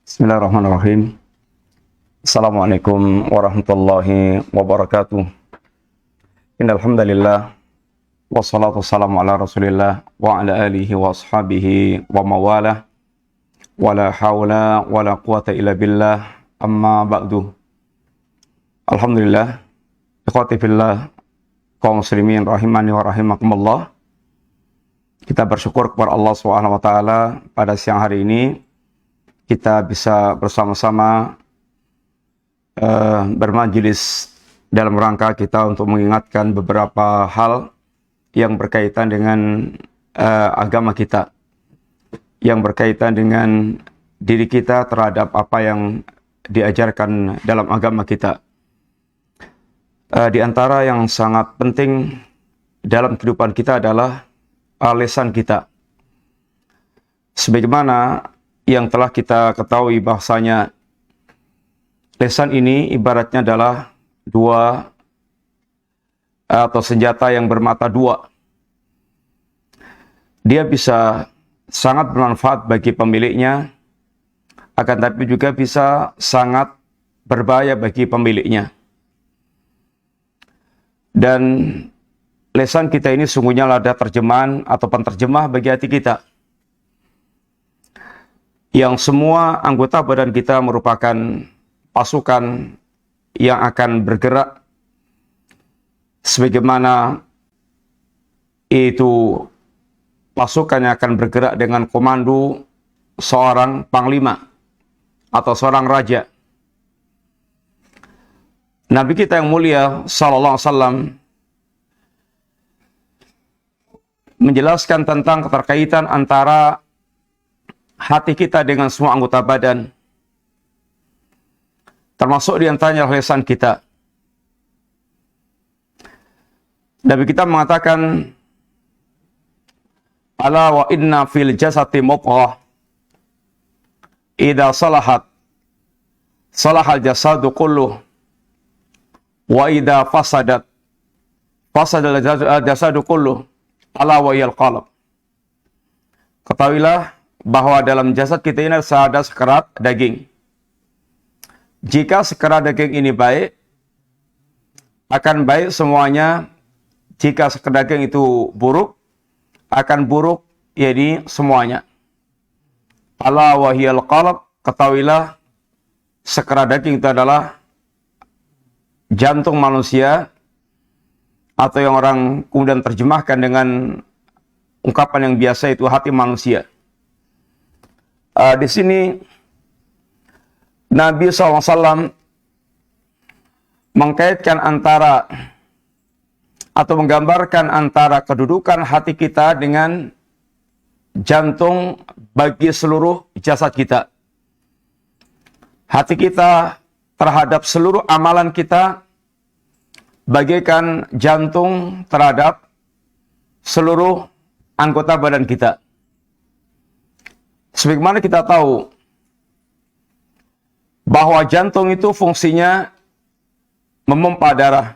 Bismillahirrahmanirrahim. Assalamualaikum warahmatullahi wabarakatuh. Innal hamdalillah wassalatu wassalamu ala Rasulillah wa ala alihi wa ashabihi wa mawalah. Wala haula wala quwata illa billah. Amma ba'du. Alhamdulillah, ikhwati fillah, kaum muslimin rahimani wa rahimakumullah. Kita bersyukur kepada Allah Subhanahu wa taala pada siang hari ini kita bisa bersama-sama bermajelis dalam rangka kita untuk mengingatkan beberapa hal yang berkaitan dengan agama kita, yang berkaitan dengan diri kita terhadap apa yang diajarkan dalam agama kita. Di antara yang sangat penting dalam kehidupan kita adalah lisan kita. Sebagaimana yang telah kita ketahui bahasanya lisan ini ibaratnya adalah dua atau senjata yang bermata dua. Dia bisa sangat bermanfaat bagi pemiliknya, akan tapi juga bisa sangat berbahaya bagi pemiliknya. Dan lisan kita ini sungguhnya ada terjemahan atau penterjemah bagi hati kita, yang semua anggota badan kita merupakan pasukan yang akan bergerak sebagaimana itu pasukan yang akan bergerak dengan komando seorang panglima atau seorang raja. Nabi kita yang mulia sallallahu alaihi wasallam menjelaskan tentang keterkaitan antara hati kita dengan semua anggota badan, termasuk di antaranya lisan kita. Nabi kita mengatakan, ala wa inna fil jasati mudghah, idza salahat salahal jasadu kulluh, wa idza fasadat fasadal jasadu kulluh, ala wa hiyal qalb. Ketahuilah bahwa dalam jasad kita ini ada sekerat daging. Jika sekerat daging ini baik, akan baik semuanya. Jika sekerat daging itu buruk, akan buruk jadi semuanya. Ala wahiyal qalb, ketahuilah sekerat daging itu adalah jantung manusia, atau yang orang kemudian terjemahkan dengan ungkapan yang biasa itu hati manusia. Di sini Nabi SAW mengkaitkan antara atau menggambarkan antara kedudukan hati kita dengan jantung bagi seluruh jasad kita. Hati kita terhadap seluruh amalan kita bagaikan jantung terhadap seluruh anggota badan kita. Sebagaimana kita tahu bahwa jantung itu fungsinya memompa darah.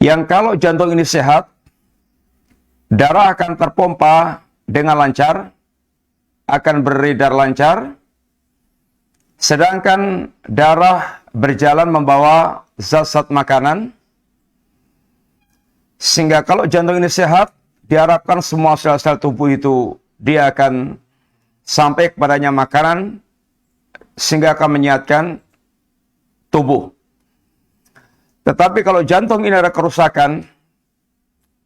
Yang kalau jantung ini sehat, darah akan terpompa dengan lancar, akan beredar lancar, sedangkan darah berjalan membawa zat-zat makanan, sehingga kalau jantung ini sehat, diharapkan semua sel-sel tubuh itu dia akan sampai kepadanya makanan sehingga akan menyehatkan tubuh. Tetapi kalau jantung ini ada kerusakan,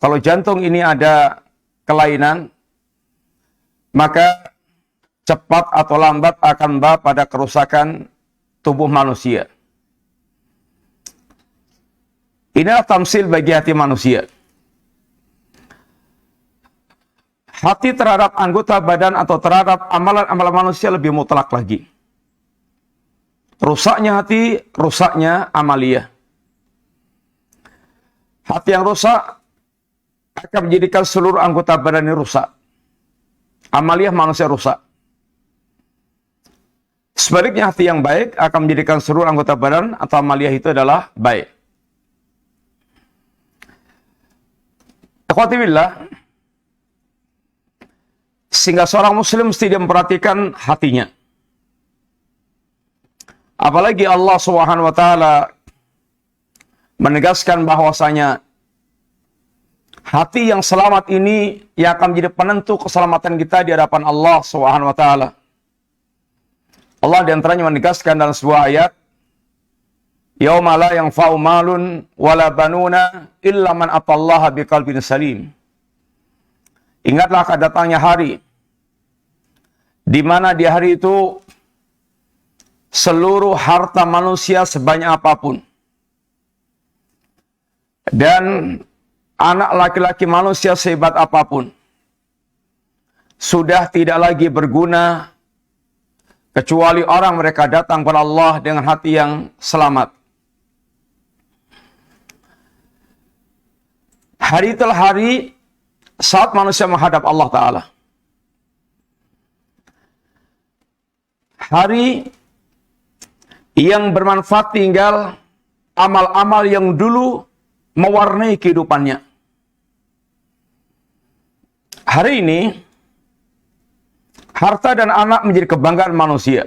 kalau jantung ini ada kelainan, maka cepat atau lambat akan membawa pada kerusakan tubuh manusia. Inilah tamsil bagi hati manusia. Hati terhadap anggota badan atau terhadap amalan-amalan manusia lebih mutlak lagi. Rusaknya hati, rusaknya amalia. Hati yang rusak akan menjadikan seluruh anggota badan ini rusak. Amalia manusia rusak. Sebaliknya hati yang baik akan menjadikan seluruh anggota badan atau amalia itu adalah baik. Ikhwati billah, Sehingga seorang muslim mesti dia memperhatikan hatinya. Apalagi Allah Subhanahu wa taala menegaskan bahwasanya hati yang selamat ini yang akan menjadi penentu keselamatan kita di hadapan Allah Subhanahu wa taala. Allah di antaranya menegaskan dalam sebuah ayat, "Yauma la yanfa'u malun wala banuna illa man atallaha biqalbin salim." Ingatlah akan datangnya hari di mana di hari itu seluruh harta manusia sebanyak apapun dan anak laki-laki manusia sehebat apapun sudah tidak lagi berguna kecuali orang mereka datang kepada Allah dengan hati yang selamat. Hari itulah hari saat manusia menghadap Allah Ta'ala. Hari yang bermanfaat tinggal amal-amal yang dulu mewarnai kehidupannya. Hari ini, harta dan anak menjadi kebanggaan manusia.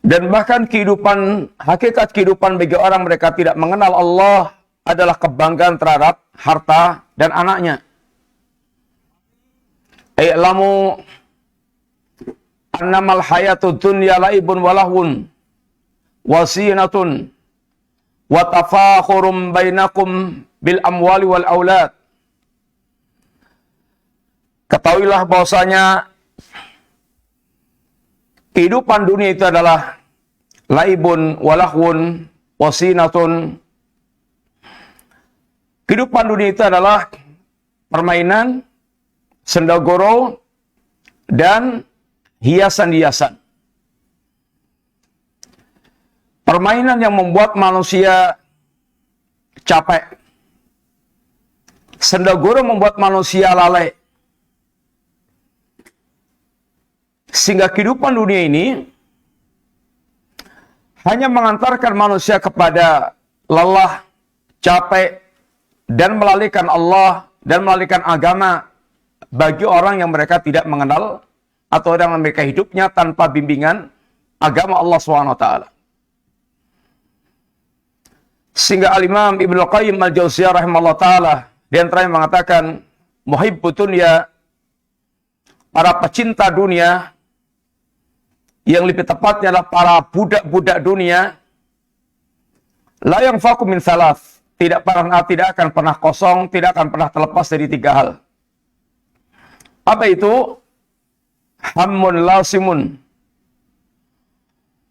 Dan bahkan hakikat kehidupan bagi orang mereka tidak mengenal Allah adalah kebanggaan terhadap harta dan anaknya. I'lamu annamal hayatud dunya laibun walahun wasinatun wa tafakhurum bainakum bil amwali wal aulad. Ketahuilah bahwasanya kehidupan dunia itu adalah laibun walahun wasinatun. Kehidupan dunia itu adalah permainan, sendagoro, dan hiasan-hiasan. Permainan yang membuat manusia capek. Sendagoro membuat manusia lalai. Sehingga kehidupan dunia ini hanya mengantarkan manusia kepada lelah, capek, dan melalaikan Allah dan melalaikan agama bagi orang yang mereka tidak mengenal atau orang yang mereka hidupnya tanpa bimbingan agama Allah SWT. Sehingga Al-Imam Ibnu Qayyim Al-Jauziyah rahimahullah ta'ala di antaranya mengatakan, muhibbud dunya, para pecinta dunia, yang lebih tepatnya adalah para budak-budak dunia, la yanfaqu min salas, tidak akan pernah kosong, tidak akan pernah terlepas dari 3 hal. Apa itu? Hammun lasimun,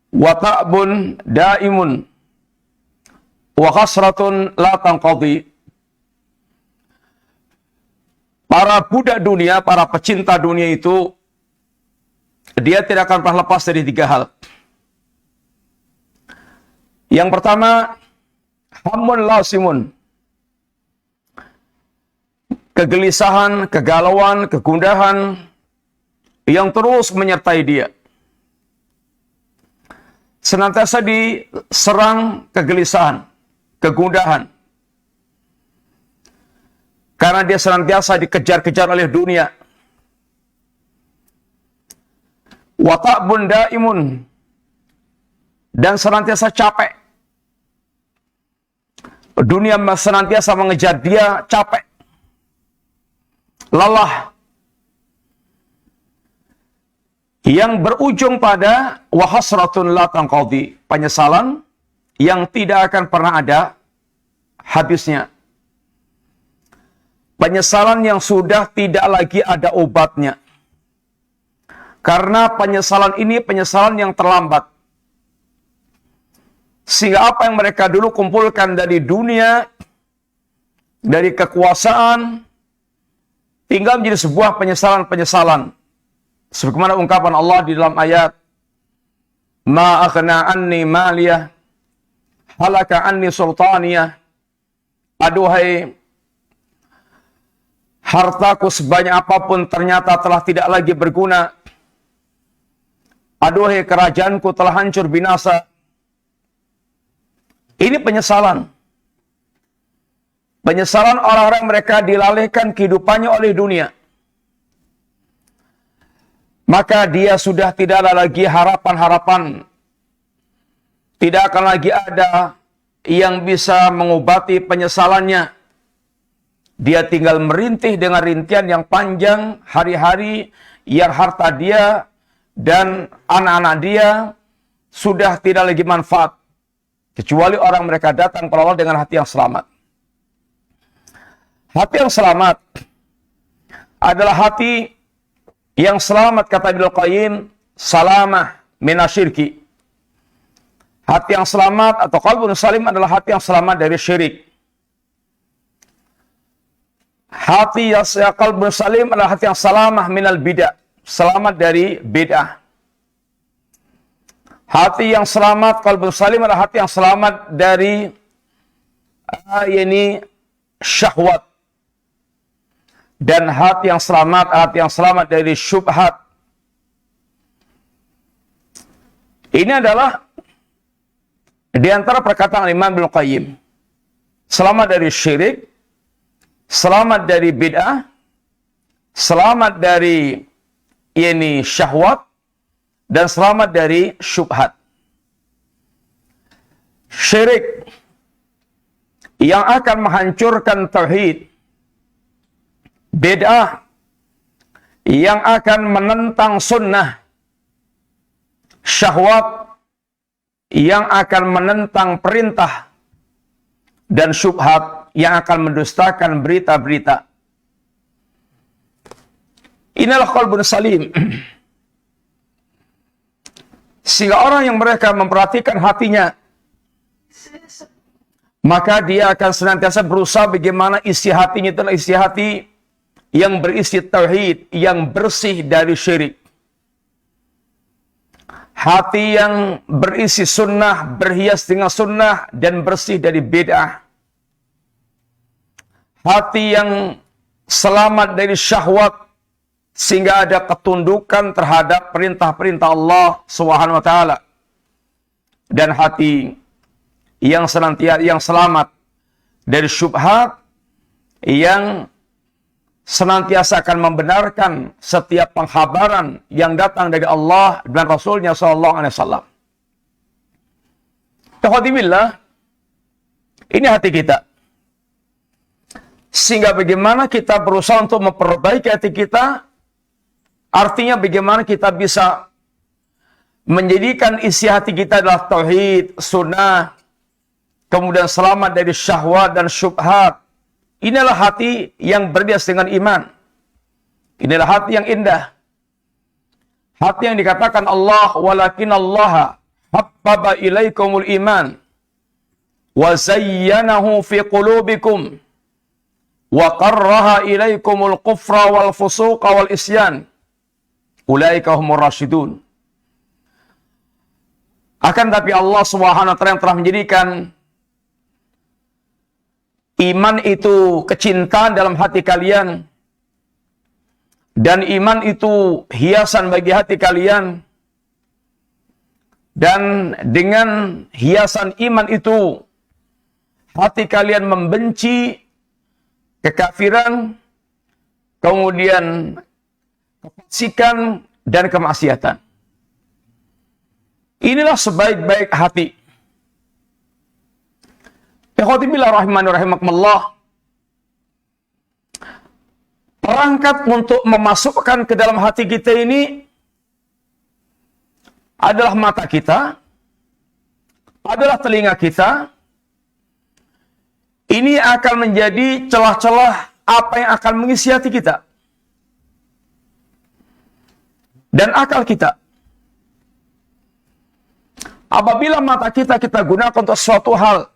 wa ta'bun daimun, wa khasratun la tanqadi. Para budak dunia, para pecinta dunia itu, dia tidak akan pernah lepas dari 3 hal. Yang pertama, hammun lasimun, kegelisahan, kegalauan, kegundahan yang terus menyertai dia. Senantiasa diserang kegelisahan, kegundahan. Karena dia senantiasa dikejar-kejar oleh dunia. Wa ta'bun daimun, dan senantiasa capek. Dunia senantiasa mengejar dia, capek, lelah, yang berujung pada wa hasratun la tanqadi, penyesalan yang tidak akan pernah ada habisnya. Penyesalan yang sudah tidak lagi ada obatnya. Karena penyesalan ini penyesalan yang terlambat. Sehingga apa yang mereka dulu kumpulkan dari dunia, dari kekuasaan, tinggal menjadi sebuah penyesalan-penyesalan. Sebagaimana ungkapan Allah di dalam ayat, Ma aghna anni maliyah, halaka anni sultaniyah. Aduhai, hartaku sebanyak apapun ternyata telah tidak lagi berguna. Aduhai, kerajaanku telah hancur binasa. Ini penyesalan. Penyesalan orang-orang mereka dilalaikan kehidupannya oleh dunia. maka dia sudah tidak ada lagi harapan-harapan. Tidak akan lagi ada yang bisa mengobati penyesalannya. Dia tinggal merintih dengan rintihan yang panjang hari-hari yang harta dia dan anak-anak dia sudah tidak lagi manfaat. Kecuali orang mereka datang kepada Allah dengan hati yang selamat. Hati yang selamat adalah hati yang selamat, kata Ibnu Qayyim, salamah minasyirki. Hati yang selamat atau qalbun salim adalah hati yang selamat dari syirik. Hati yang qalbun salim adalah hati yang salamah minal bid'ah, selamat dari bid'ah. Hati yang selamat, qalbun salim adalah hati yang selamat dari syahwat. Dan hati yang selamat dari syubhat. Ini adalah di antara perkataan Imam Ibnu Qayyim. Selamat dari syirik, selamat dari bid'ah, selamat dari syahwat, dan selamat dari syubhat. Syirik yang akan menghancurkan tauhid, bid'ah yang akan menentang sunnah, syahwat yang akan menentang perintah, dan syubhat yang akan mendustakan berita-berita. Inilah qalbun salim. Sehingga orang yang mereka memperhatikan hatinya, maka dia akan senantiasa berusaha bagaimana isi hatinya itu adalah isi hati yang berisi tauhid, yang bersih dari syirik. Hati yang berisi sunnah, berhias dengan sunnah, dan bersih dari bid'ah. Hati yang selamat dari syahwat, sehingga ada ketundukan terhadap perintah-perintah Allah Subhanahu wa taala. Dan hati yang senantiasa yang selamat dari syubhat, yang senantiasa akan membenarkan setiap pengkhabaran yang datang dari Allah dan Rasulnya Sallallahu Alaihi Wasallam. Alhamdulillah, ini hati kita. Sehingga bagaimana kita berusaha untuk memperbaiki hati kita, artinya bagaimana kita bisa menjadikan isi hati kita adalah tauhid, sunnah, kemudian selamat dari syahwat dan syubhat. Inilah hati yang berhias dengan iman. Inilah hati yang indah. Hati yang dikatakan Allah, walakin Allah habbaba ilaikumul iman wa zayyanahu fi qulubikum wa qarraha ilaikumul kufra wal fusuqa wal isyan. Ulaika humur rasyidun. Akan tapi Allah Subhanahu wa taala yang telah menjadikan iman itu kecintaan dalam hati kalian, dan iman itu hiasan bagi hati kalian, dan dengan hiasan iman itu hati kalian membenci kekafiran, kemudian kefasikan dan kemaksiatan. Inilah sebaik-baik hati. Ikhwatibillah rahimani rahimakumullah. Perangkat untuk memasukkan ke dalam hati kita ini adalah mata kita, adalah telinga kita. Ini akan menjadi celah-celah apa yang akan mengisi hati kita. Dan akal kita. Apabila mata kita gunakan untuk suatu hal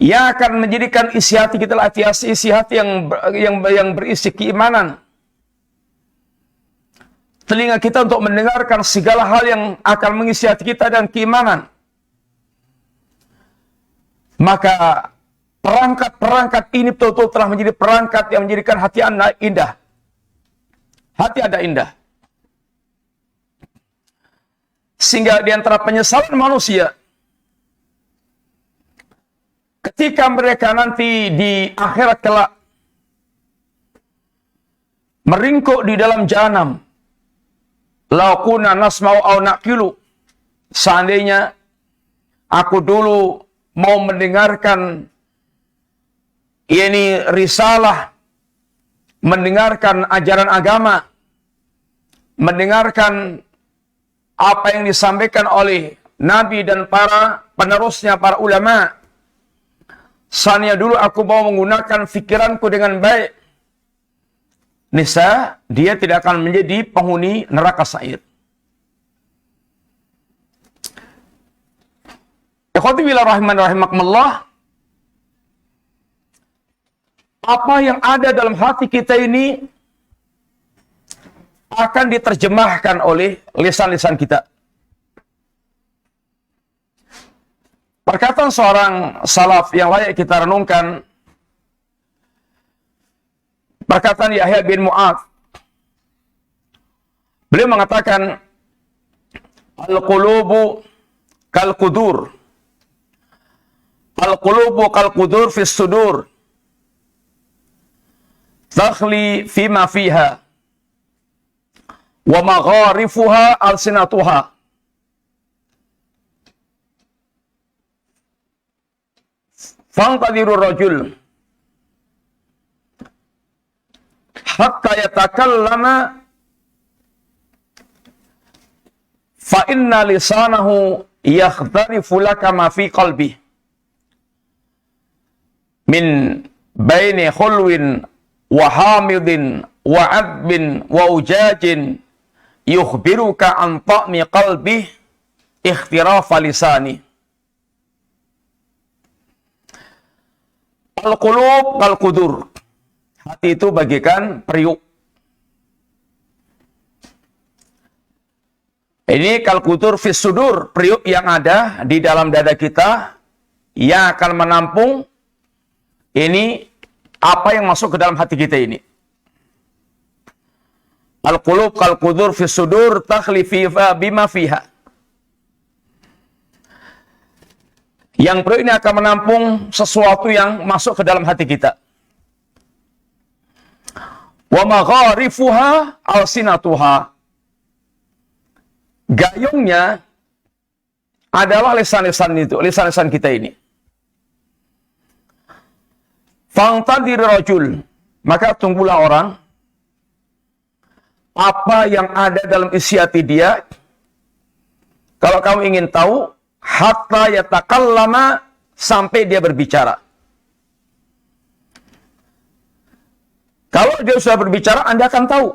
yang akan menjadikan isi hati kita adalah isi hati yang berisi keimanan. Telinga kita untuk mendengarkan segala hal yang akan mengisi hati kita dan keimanan. Maka perangkat-perangkat ini betul-betul telah menjadi perangkat yang menjadikan hati Anda indah. Hati Anda indah. Sehingga di antara penyesalan manusia, ketika mereka nanti di akhirat kelak meringkuk di dalam jahanam. Lau kunna nasma'u aw naqilu. Seandainya aku dulu mau mendengarkan ini risalah, mendengarkan ajaran agama, mendengarkan apa yang disampaikan oleh Nabi dan para penerusnya, para ulama. Seandainya dulu aku mau menggunakan pikiranku dengan baik, niscaya dia tidak akan menjadi penghuni neraka sa'ir. Ikhwati billah rahimani rahimakumullah. Apa yang ada dalam hati kita ini akan diterjemahkan oleh lisan-lisan kita. Perkataan seorang salaf yang layak kita renungkan, perkataan Yahya bin Mu'adz. Beliau mengatakan, Al-qulubu kal-qudur. Al-qulubu kal-qudur fis sudur. Takhli fima fiha. Wa magharifuha al-sinatuha. Fantadiru rajul hatta yatakallama fa inna lisanahu yakhtarifu laka ma fi qalbi min baini khulwin wa hamidin wa adbin wa ujajin yukhbiruka an ta'mi qalbi ikhtirafa lisani. Al-qulub kal-qudur. Hati itu bagaikan periuk. Ini kal-qudur fis sudur, periuk yang ada di dalam dada kita yang akan menampung ini apa yang masuk ke dalam hati kita ini. Al-qulub kal-qudur fis sudur takhli fiha bima fiha. Yang periuk ini akan menampung sesuatu yang masuk ke dalam hati kita. Wa magharifuha al-sinatuha. Gayungnya adalah lisan-lisan itu, lisan-lisan kita ini. Fangtadir rajul, maka tunggulah orang apa yang ada dalam isi hati dia. Kalau kamu ingin tahu, hatta yatakallama, sampai dia berbicara. Kalau dia sudah berbicara, Anda akan tahu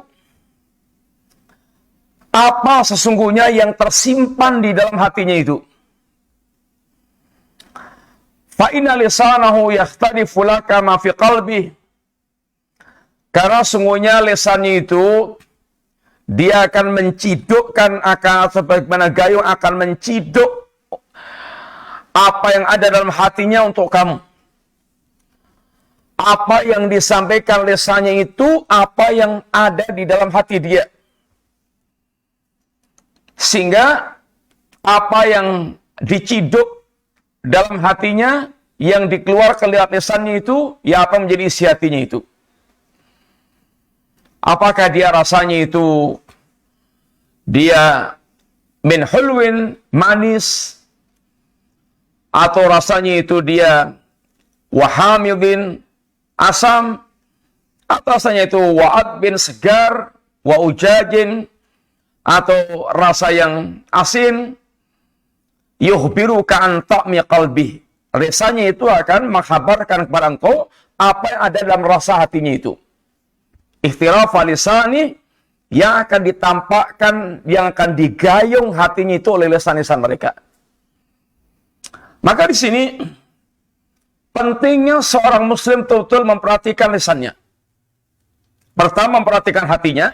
apa sesungguhnya yang tersimpan di dalam hatinya itu. Fa inna lisanahu yakhtalifu laka ma fi qalbi. Karena sungguhnya lisannya itu dia akan mencidukkan, akan sebagaimana gayung akan menciduk apa yang ada dalam hatinya untuk kamu. Apa yang disampaikan lisannya itu, apa yang ada di dalam hati dia. Sehingga apa yang diciduk dalam hatinya, yang dikeluarkan lewat lisannya itu, ya apa menjadi isi hatinya itu. Apakah dia rasanya itu, dia min hulwin, manis, atau rasanya itu dia wahamidin, asam, atau rasanya itu wa'ad bin segar, wa ujajin, atau rasa yang asin, yukhbiruka an ta'mi qalbi. Rasanya itu akan mengkhabarkan kepada engkau apa yang ada dalam rasa hatinya itu. Ikhtirafa lisani, yang akan ditampakkan, yang akan digayung hatinya itu oleh lisan-lisan mereka. Maka di sini pentingnya seorang muslim betul-betul memperhatikan lisannya. Pertama, memperhatikan hatinya.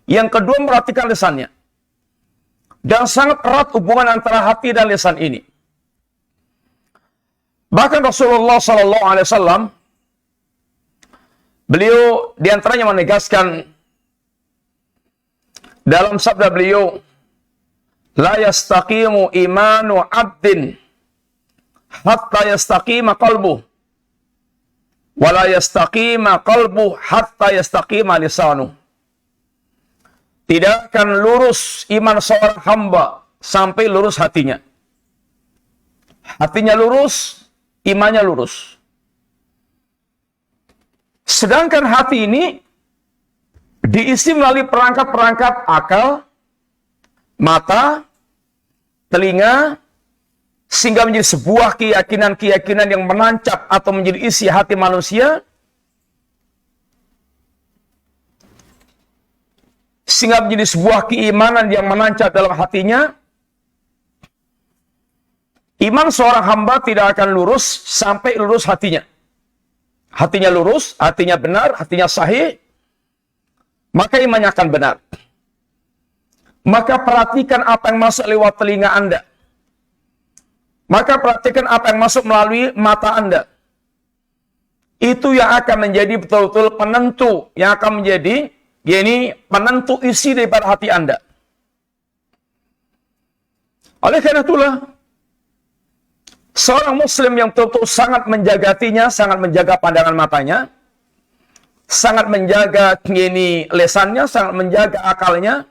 Yang kedua, memperhatikan lisannya. Dan sangat erat hubungan antara hati dan lisan ini. Bahkan Rasulullah SAW, beliau diantaranya menegaskan dalam sabda beliau, la yastaqimu imanu abdin hatta yastaqima qalbuh. Wala yastaqima qalbu hatta yastaqima lisanu. Tidak akan lurus iman seorang hamba sampai lurus hatinya. Hatinya lurus, imannya lurus. Sedangkan hati ini diisi melalui perangkat-perangkat akal, mata, telinga, sehingga menjadi sebuah keyakinan-keyakinan yang menancap atau menjadi isi hati manusia, sehingga menjadi sebuah keimanan yang menancap dalam hatinya. Iman seorang hamba tidak akan lurus sampai lurus hatinya. Hatinya lurus, hatinya benar, hatinya sahih, maka imannya akan benar. Maka perhatikan apa yang masuk lewat telinga Anda. Maka perhatikan apa yang masuk melalui mata Anda. Itu yang akan menjadi betul-betul penentu. Yang akan menjadi penentu isi daripada hati Anda. Oleh karena itulah, seorang muslim yang betul-betul sangat menjaga hatinya, sangat menjaga pandangan matanya, sangat menjaga lesannya, sangat menjaga akalnya.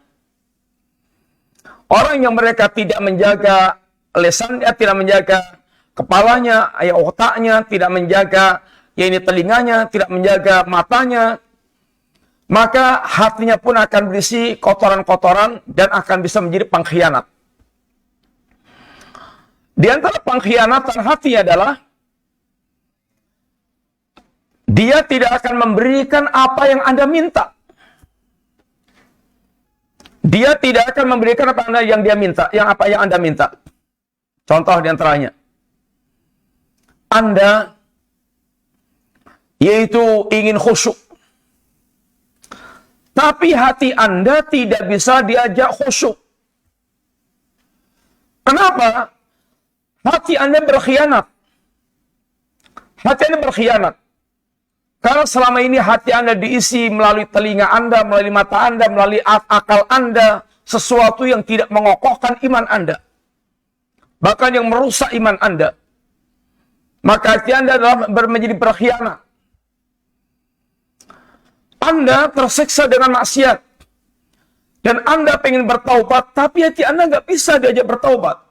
Orang yang mereka tidak menjaga lesannya, tidak menjaga kepalanya, otaknya, tidak menjaga telinganya, tidak menjaga matanya, maka hatinya pun akan berisi kotoran-kotoran dan akan bisa menjadi pengkhianat. Di antara pengkhianatan hati adalah dia tidak akan memberikan apa yang Anda minta. Dia tidak akan memberikan apa yang dia minta, apa yang Anda minta. Contoh di antaranya, Anda yaitu ingin khusyuk, tapi hati Anda tidak bisa diajak khusyuk. Kenapa? Hati Anda berkhianat. Hati Anda berkhianat. Karena selama ini hati Anda diisi melalui telinga Anda, melalui mata Anda, melalui akal Anda, sesuatu yang tidak mengokohkan iman Anda. Bahkan yang merusak iman Anda. Maka hati Anda adalah menjadi berkhianat. Anda tersiksa dengan maksiat. Dan Anda pengen bertaubat, tapi hati Anda nggak bisa diajak bertaubat.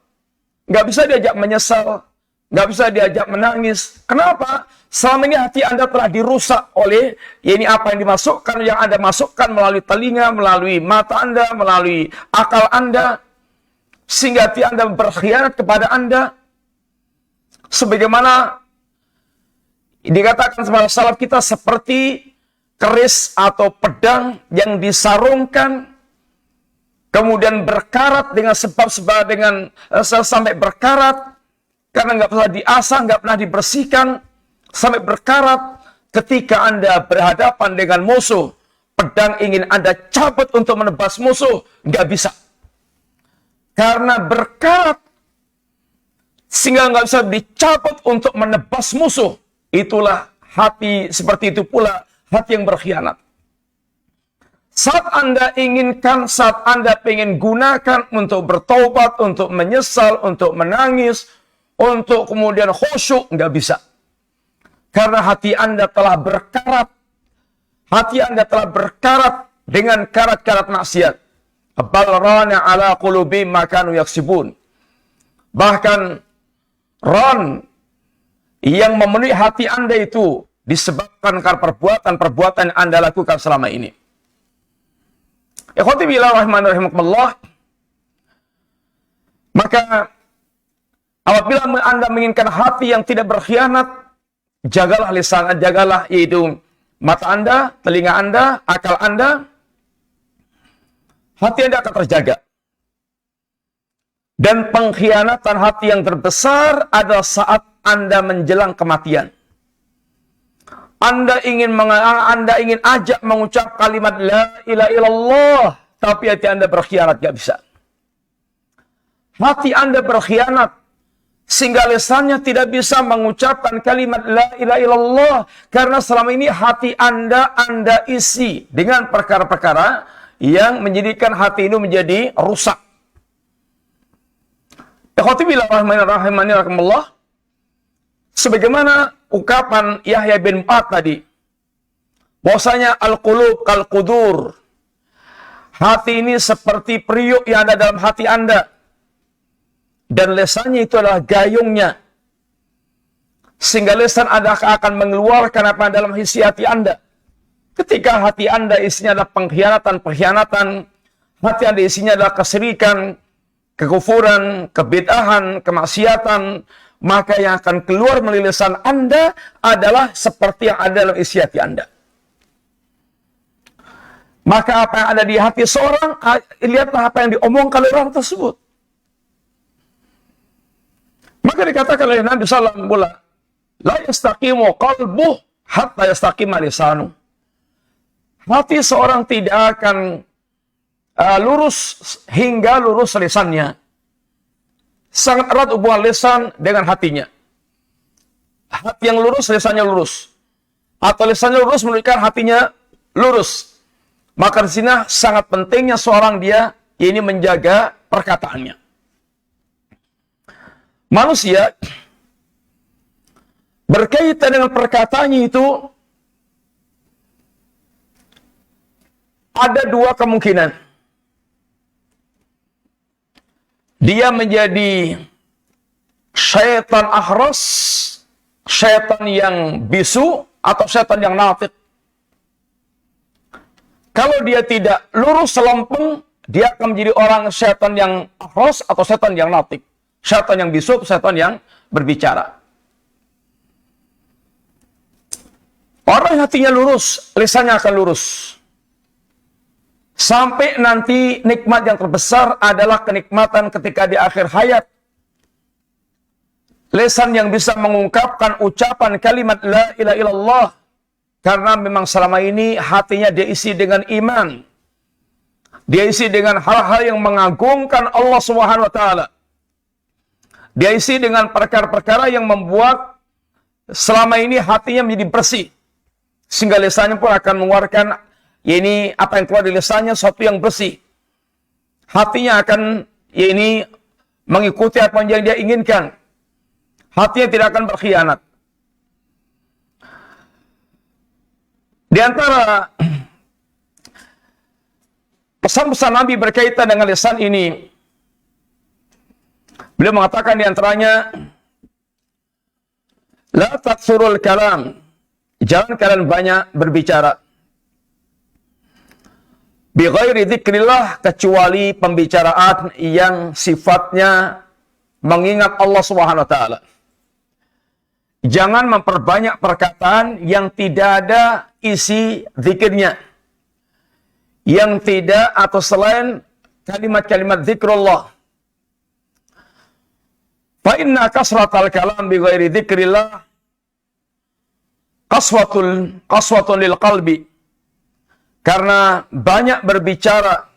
Nggak bisa diajak menyesal. Nggak bisa diajak menangis. Kenapa? Selama ini hati Anda telah dirusak oleh apa yang dimasukkan, yang Anda masukkan melalui telinga, melalui mata Anda, melalui akal Anda. Sehingga hati Anda berkhianat kepada Anda. Sebagaimana dikatakan sama salaf kita, seperti keris atau pedang yang disarungkan, kemudian berkarat dengan sebab-sebab sampai berkarat, karena nggak pernah diasah, nggak pernah dibersihkan, sampai berkarat. Ketika Anda berhadapan dengan musuh, pedang ingin Anda cabut untuk menebas musuh, nggak bisa. Karena berkarat, sehingga nggak bisa dicabut untuk menebas musuh. Itulah hati, seperti itu pula hati yang berkhianat. Saat Anda inginkan, saat Anda ingin gunakan untuk bertobat, untuk menyesal, untuk menangis, untuk kemudian khusyuk, nggak bisa. Karena hati Anda telah berkarat. Hati Anda telah berkarat dengan karat-karat maksiat. Bal rana ala qulubihim ma kanu yaksibun. Bahkan ron yang memenuhi hati Anda itu disebabkan karena perbuatan-perbuatan yang Anda lakukan selama ini. Ikhwati billah rahimakumullah. Maka apabila Anda menginginkan hati yang tidak berkhianat, jagalah lisan, jagalah yaitu mata Anda, telinga Anda, akal Anda. Hati Anda akan terjaga. Dan pengkhianatan hati yang terbesar adalah saat Anda menjelang kematian. Anda ingin ajak mengucap kalimat la ilaha illallah, tapi hati Anda berkhianat, gak bisa. Hati Anda berkhianat sehingga lisannya tidak bisa mengucapkan kalimat la ilaha illallah, karena selama ini hati Anda isi dengan perkara-perkara yang menjadikan hati ini menjadi rusak. Ikhwati billah rahimani rahimakumullah. Sebagaimana ukapan Yahya bin Mu'adz tadi, bahwasanya al-qulub kal-qudur, hati ini seperti periuk yang ada dalam hati Anda, dan lesannya itu adalah gayungnya, sehingga lesan Anda akan mengeluarkan apa dalam isi hati Anda. Ketika hati Anda isinya adalah pengkhianatan, hati Anda isinya adalah kesyirikan, kekufuran, kebid'ahan, kemaksiatan, maka yang akan keluar melalui lisan Anda adalah seperti yang ada dalam isi hati Anda. Maka apa yang ada di hati seorang, lihatlah apa yang diomongkan oleh orang tersebut. Maka dikatakan oleh Nabi SAW, la yastaqimu qalbuh hatta yastaqima lisanu. Hati seorang tidak akan lurus hingga lurus lisannya. Sangat erat hubungan lisan dengan hatinya. Hati yang lurus, lisannya lurus. Atau lisannya lurus menunjukkan hatinya lurus. Maka di sini sangat pentingnya seorang dia ini menjaga perkataannya. Manusia berkaitan dengan perkataannya itu ada dua kemungkinan. Dia menjadi syaitan ahras, syaitan yang bisu, atau syaitan yang natik. Kalau dia tidak lurus selempeng, dia akan menjadi orang syaitan yang ahras atau syaitan yang natik. Syaitan yang bisu atau syaitan yang berbicara. Orang hatinya lurus, lisannya akan lurus. Sampai nanti nikmat yang terbesar adalah kenikmatan ketika di akhir hayat. Lisan yang bisa mengungkapkan ucapan kalimat la ilaha illallah. Karena memang selama ini hatinya dia isi dengan iman. Dia isi dengan hal-hal yang mengagungkan Allah Subhanahu wa taala. Dia isi dengan perkara-perkara yang membuat selama ini hatinya menjadi bersih. Sehingga lisannya pun akan mengeluarkan ini apa yang keluar dari lisannya sesuatu yang bersih. Hatinya akan mengikuti apa yang dia inginkan. Hatinya tidak akan berkhianat. Di antara pesan-pesan Nabi berkaitan dengan lisan ini, beliau mengatakan di antaranya, la taksurul kalam, jangan kalian banyak berbicara. Bi ghairi dzikrillah, kecuali pembicaraan yang sifatnya mengingat Allah Subhanahu wa taala. Jangan memperbanyak perkataan yang tidak ada isi zikirnya. Yang tidak atau selain kalimat-kalimat zikrullah. Fa inna kasratal kalam bi ghairi dzikrillah qaswatun lil qalbi. Karena banyak berbicara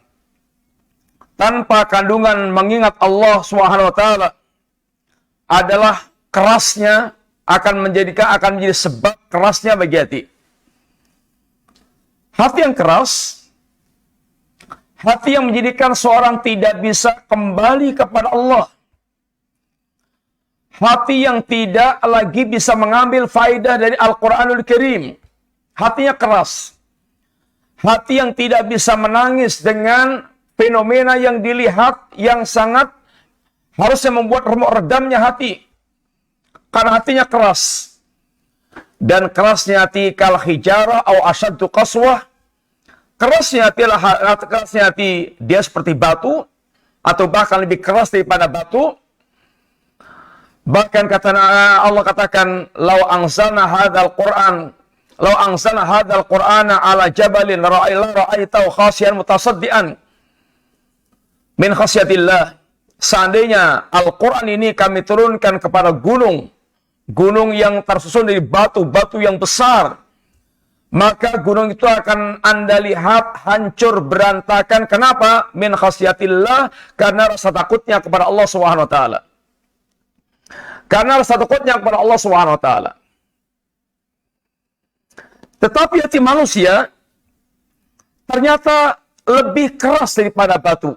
tanpa kandungan mengingat Allah Subhanahu wa taala adalah kerasnya, akan menjadi sebab kerasnya bagi hati. Hati yang keras, hati yang menjadikan seorang tidak bisa kembali kepada Allah. Hati yang tidak lagi bisa mengambil faidah dari Al-Quranul Karim. Hatinya keras. Hati yang tidak bisa menangis dengan fenomena yang dilihat yang sangat harusnya membuat remuk redamnya hati. Karena hatinya keras. Dan kerasnya hati kal hijarah au asyaddu qaswah. Kerasnya hati dia seperti batu atau bahkan lebih keras daripada batu. Bahkan kata Allah katakan, "Lau anzalna hadzal Qur'ana ala jabalin ra'aitahu khashiyan mutasaddian min khasyatillah." Seandainya Al-Qur'an ini kami turunkan kepada gunung yang tersusun dari batu-batu yang besar, maka gunung itu akan Anda lihat hancur berantakan. Kenapa? Min khasyatillah, karena rasa takutnya kepada Allah Subhanahu wa taala. Karena rasa takutnya kepada Allah Subhanahu wa taala. Tetapi hati manusia ternyata lebih keras daripada batu.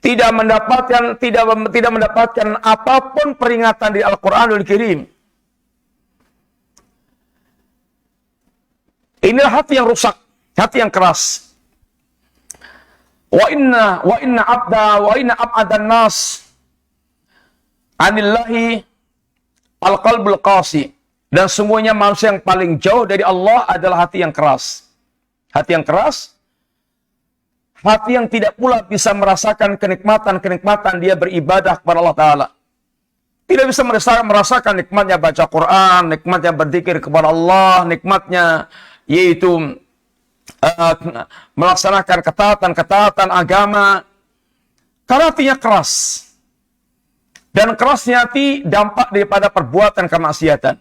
Tidak mendapatkan apapun peringatan di Al-Quranul Karim. Inilah hati yang rusak, hati yang keras. Wa inna ab'adan nas anillahi al-qalbul qasi. Dan semuanya manusia yang paling jauh dari Allah adalah hati yang keras. Hati yang keras, hati yang tidak pula bisa merasakan kenikmatan-kenikmatan dia beribadah kepada Allah Ta'ala. Tidak bisa merasakan nikmatnya baca Quran, nikmatnya berzikir kepada Allah, nikmatnya yaitu melaksanakan ketaatan agama. Karena hatinya keras. Dan kerasnya hati dampak daripada perbuatan kemaksiatan.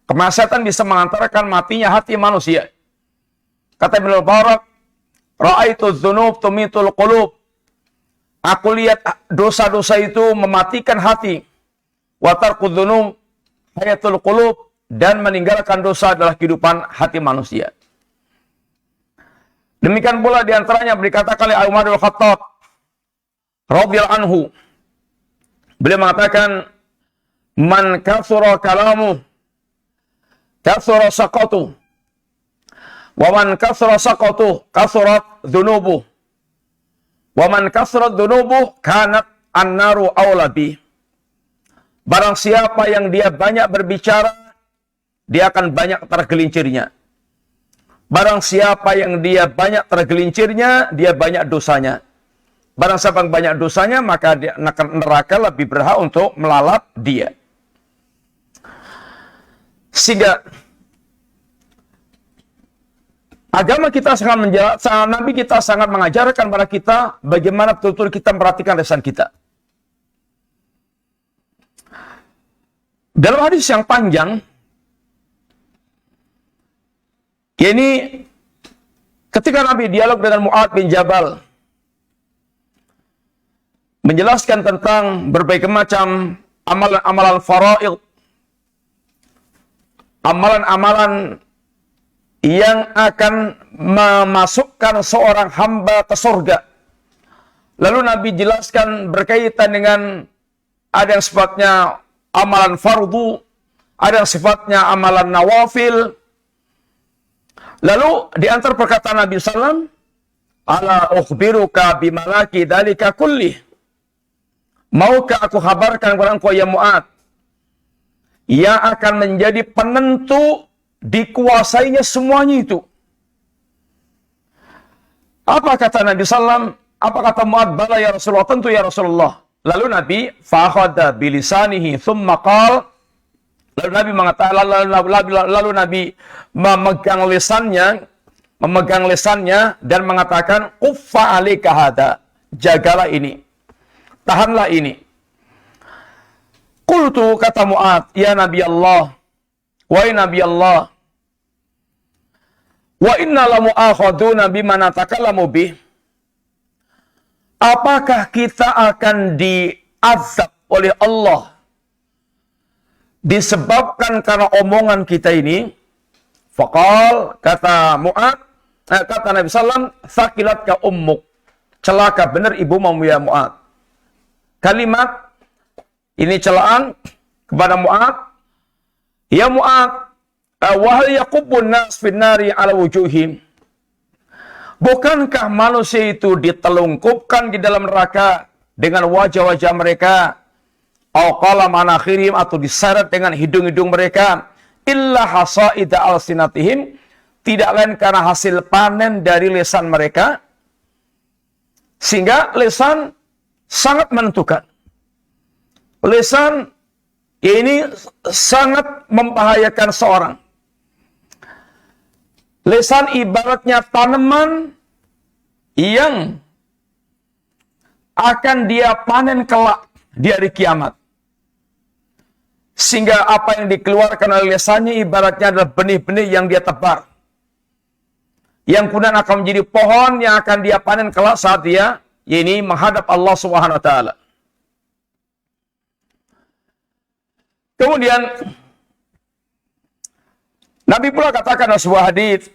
Kemaksiatan bisa mengantarkan matinya hati manusia. Kata Ibnu Mubarak, ra'aitu dzunub tumitul qulub. Aku lihat dosa-dosa itu mematikan hati. Wa tarku dzunub hayatul qulub, dan meninggalkan dosa adalah kehidupan hati manusia. Demikian pula diantaranya dikatakan oleh Umar bin Khattab radhiyallahu anhu. Beliau mengatakan, man katsura kalamu katsura saqatu, wa man katsura saqatu katsurat dzunubu, wa man katsurat dzunubu kanat an-naru aula bi. Barang siapa yang dia banyak berbicara, dia akan banyak tergelincirnya. Barang siapa yang dia banyak tergelincirnya, dia banyak dosanya. Barang siapa yang banyak dosanya, maka neraka lebih berhak untuk melalap dia. Sehingga agama kita Nabi kita sangat mengajarkan kepada kita bagaimana betul-betul kita memperhatikan lisan kita. Dalam hadis yang panjang, ini ketika Nabi dialog dengan Mu'adz bin Jabal, menjelaskan tentang berbagai macam amalan-amalan faraid, amalan-amalan yang akan memasukkan seorang hamba ke surga. Lalu Nabi jelaskan berkaitan dengan ada yang sifatnya amalan fardu, ada yang sifatnya amalan nawafil. Lalu di antara perkataan Nabi SAW, ala ukhbiruka bimalaki dalika kulli. Maukah aku kabarkan kepada engkau ya Mu'adz, yang akan menjadi penentu dikuasainya semuanya itu. Apa kata Nabi SAW? Apa kata Mu'adz? Bala ya Rasulullah, tentu ya Rasulullah. Lalu Nabi fakhadha bilisanihi thumma qala, lalu Nabi mengatakan, lalu Nabi memegang lisannya dan mengatakan, uffa alika hada, jagalah ini, tahanlah ini. Qultu, kata Mu'adz, ya Nabi Allah, wahai Nabi Allah, wa inna la mu'akhaduna bima natakallamu bih. Apakah kita akan diazab oleh Allah disebabkan karena omongan kita ini? Faqal, kata Mu'adz, kata Nabi sallam, thaqilatka ummuk, celaka benar ibumu ya Mu'adz. Kalimat ini celaan kepada Mu'adz. Ya Mu'adz, wahal yaqubbun nas finnari ala wujuhim. Bukankah manusia itu ditelungkupkan di dalam neraka dengan wajah-wajah mereka? Au qala manakhirim, atau diseret dengan hidung-hidung mereka. Illa hasaida alsinatihim, tidak lain karena hasil panen dari lisan mereka. Sehingga lisan sangat menentukan. Lisan ini sangat membahayakan seorang. Lisan ibaratnya tanaman yang akan dia panen kelak di hari kiamat. Sehingga apa yang dikeluarkan oleh lisannya ibaratnya adalah benih-benih yang dia tebar. Yang kemudian akan menjadi pohon yang akan dia panen kelak saat dia ini menghadap Allah Subhanahu wa taala. Kemudian Nabi pula katakan dalam sebuah hadis,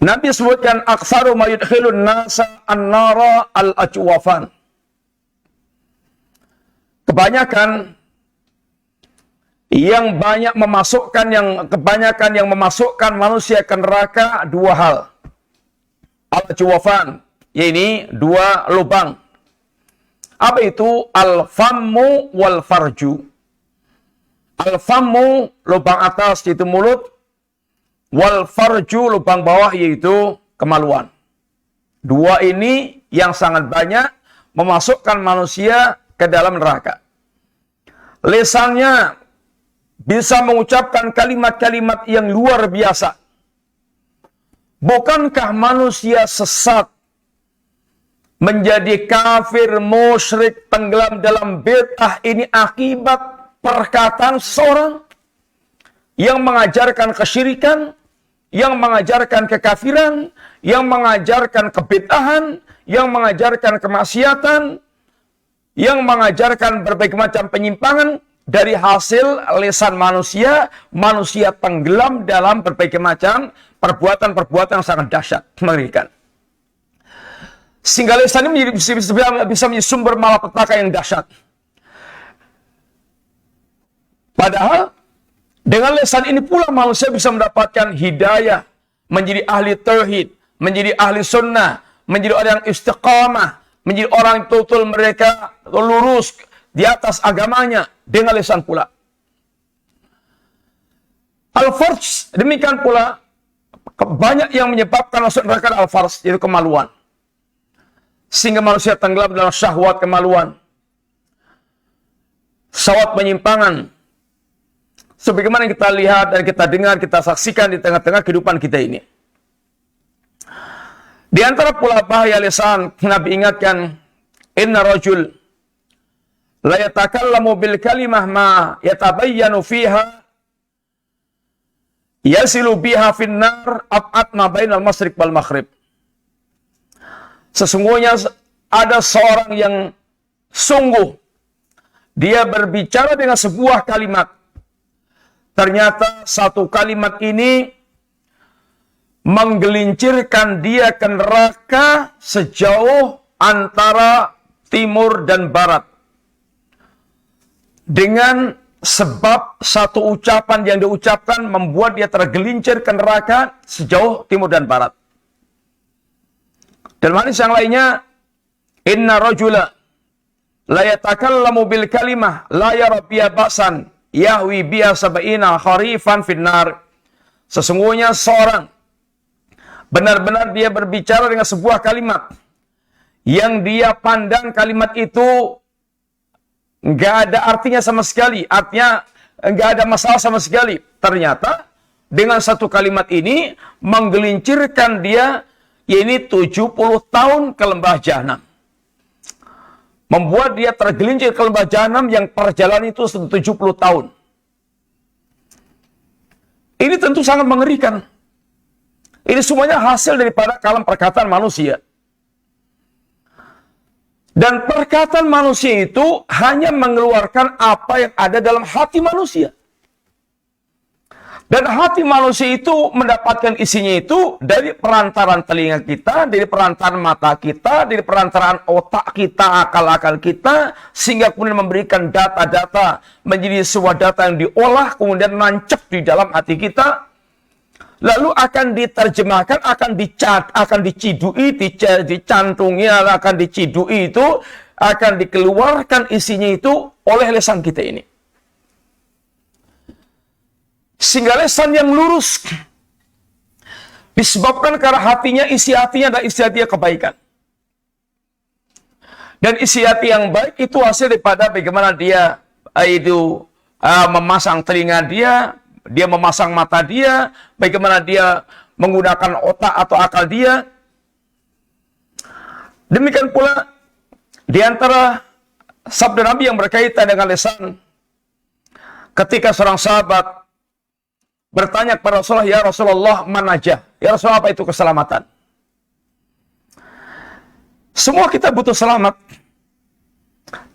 Nabi sebutkan aktsaru ma yudkhilun nasa an-nara al-ajwafan. Kebanyakan yang banyak memasukkan, kebanyakan yang memasukkan manusia ke neraka dua hal. Al-Juwafan, yaitu dua lubang. Apa itu? Al-fammu wal farju. Al-fammu, lubang atas yaitu mulut. Wal farju, lubang bawah yaitu kemaluan. Dua ini yang sangat banyak memasukkan manusia ke dalam neraka. Lisannya bisa mengucapkan kalimat-kalimat yang luar biasa. Bukankah manusia sesat, menjadi kafir, musyrik, tenggelam dalam bid'ah ini akibat perkataan seseorang yang mengajarkan kesyirikan, yang mengajarkan kekafiran, yang mengajarkan kebid'ahan, yang mengajarkan kemaksiatan, yang mengajarkan berbagai macam penyimpangan. Dari hasil lisan manusia, manusia tenggelam dalam berbagai macam perbuatan-perbuatan yang sangat dahsyat, mengerikan. Sehingga lisan ini bisa menjadi sumber malapetaka yang dahsyat. Padahal, dengan lisan ini pula manusia bisa mendapatkan hidayah, menjadi ahli tauhid, menjadi ahli sunnah, menjadi orang yang istiqamah, menjadi orang yang total mereka lurus di atas agamanya dengan lisan pula. Al-farj, demikian pula banyak yang menyebabkan masuk neraka al-farj, yaitu kemaluan. Sehingga manusia tenggelam dalam syahwat kemaluan, syahwat penyimpangan. Sebagaimana kita lihat dan kita dengar, kita saksikan di tengah-tengah kehidupan kita ini. Di antara pula bahaya lisan, Nabi ingatkan, inna rajul la yatakallamu bil kalimah ma yatabayyanu fiha yasilu biha finnar ab'ad ma bainal masyriq wal maghrib. Sesungguhnya ada seorang yang sungguh dia berbicara dengan sebuah kalimat. Ternyata satu kalimat ini menggelincirkan dia ke neraka sejauh antara timur dan barat. Dengan sebab satu ucapan yang diucapkan membuat dia tergelincir ke neraka sejauh timur dan barat. Dalam hadis yang lainnya, inna rajula la yatakallamu bil kalimah la yara biha ba'san yahwi biha sab'ina kharifan finnar. Sesungguhnya seorang benar-benar dia berbicara dengan sebuah kalimat yang dia pandang kalimat itu nggak ada artinya sama sekali, artinya nggak ada masalah sama sekali. Ternyata dengan satu kalimat ini menggelincirkan dia, yaitu 70 tahun ke lembah jahanam. Membuat dia tergelincir ke lembah jahanam yang perjalanan itu 70 tahun. Ini tentu sangat mengerikan. Ini semuanya hasil daripada kalam perkataan manusia. Dan perkataan manusia itu hanya mengeluarkan apa yang ada dalam hati manusia. Dan hati manusia itu mendapatkan isinya itu dari perantaran telinga kita, dari perantaran mata kita, dari perantaran otak kita, akal-akal kita, sehingga kemudian memberikan data-data menjadi sebuah data yang diolah, kemudian nancep di dalam hati kita, lalu akan diterjemahkan, akan dicidui, dicantungi, akan dicidui itu, akan dikeluarkan isinya itu oleh lisan kita ini. Sehingga lisan yang lurus disebabkan karena hatinya, isi hatinya adalah isi hati kebaikan. Dan isi hati yang baik itu hasil daripada bagaimana dia memasang telinga dia memasang mata dia, bagaimana dia menggunakan otak atau akal dia. Demikian pula di antara sabda Nabi yang berkaitan dengan lisan, ketika seorang sahabat bertanya kepada Rasulullah, ya Rasulullah, man najah? Ya Rasulullah, apa itu keselamatan? Semua kita butuh selamat.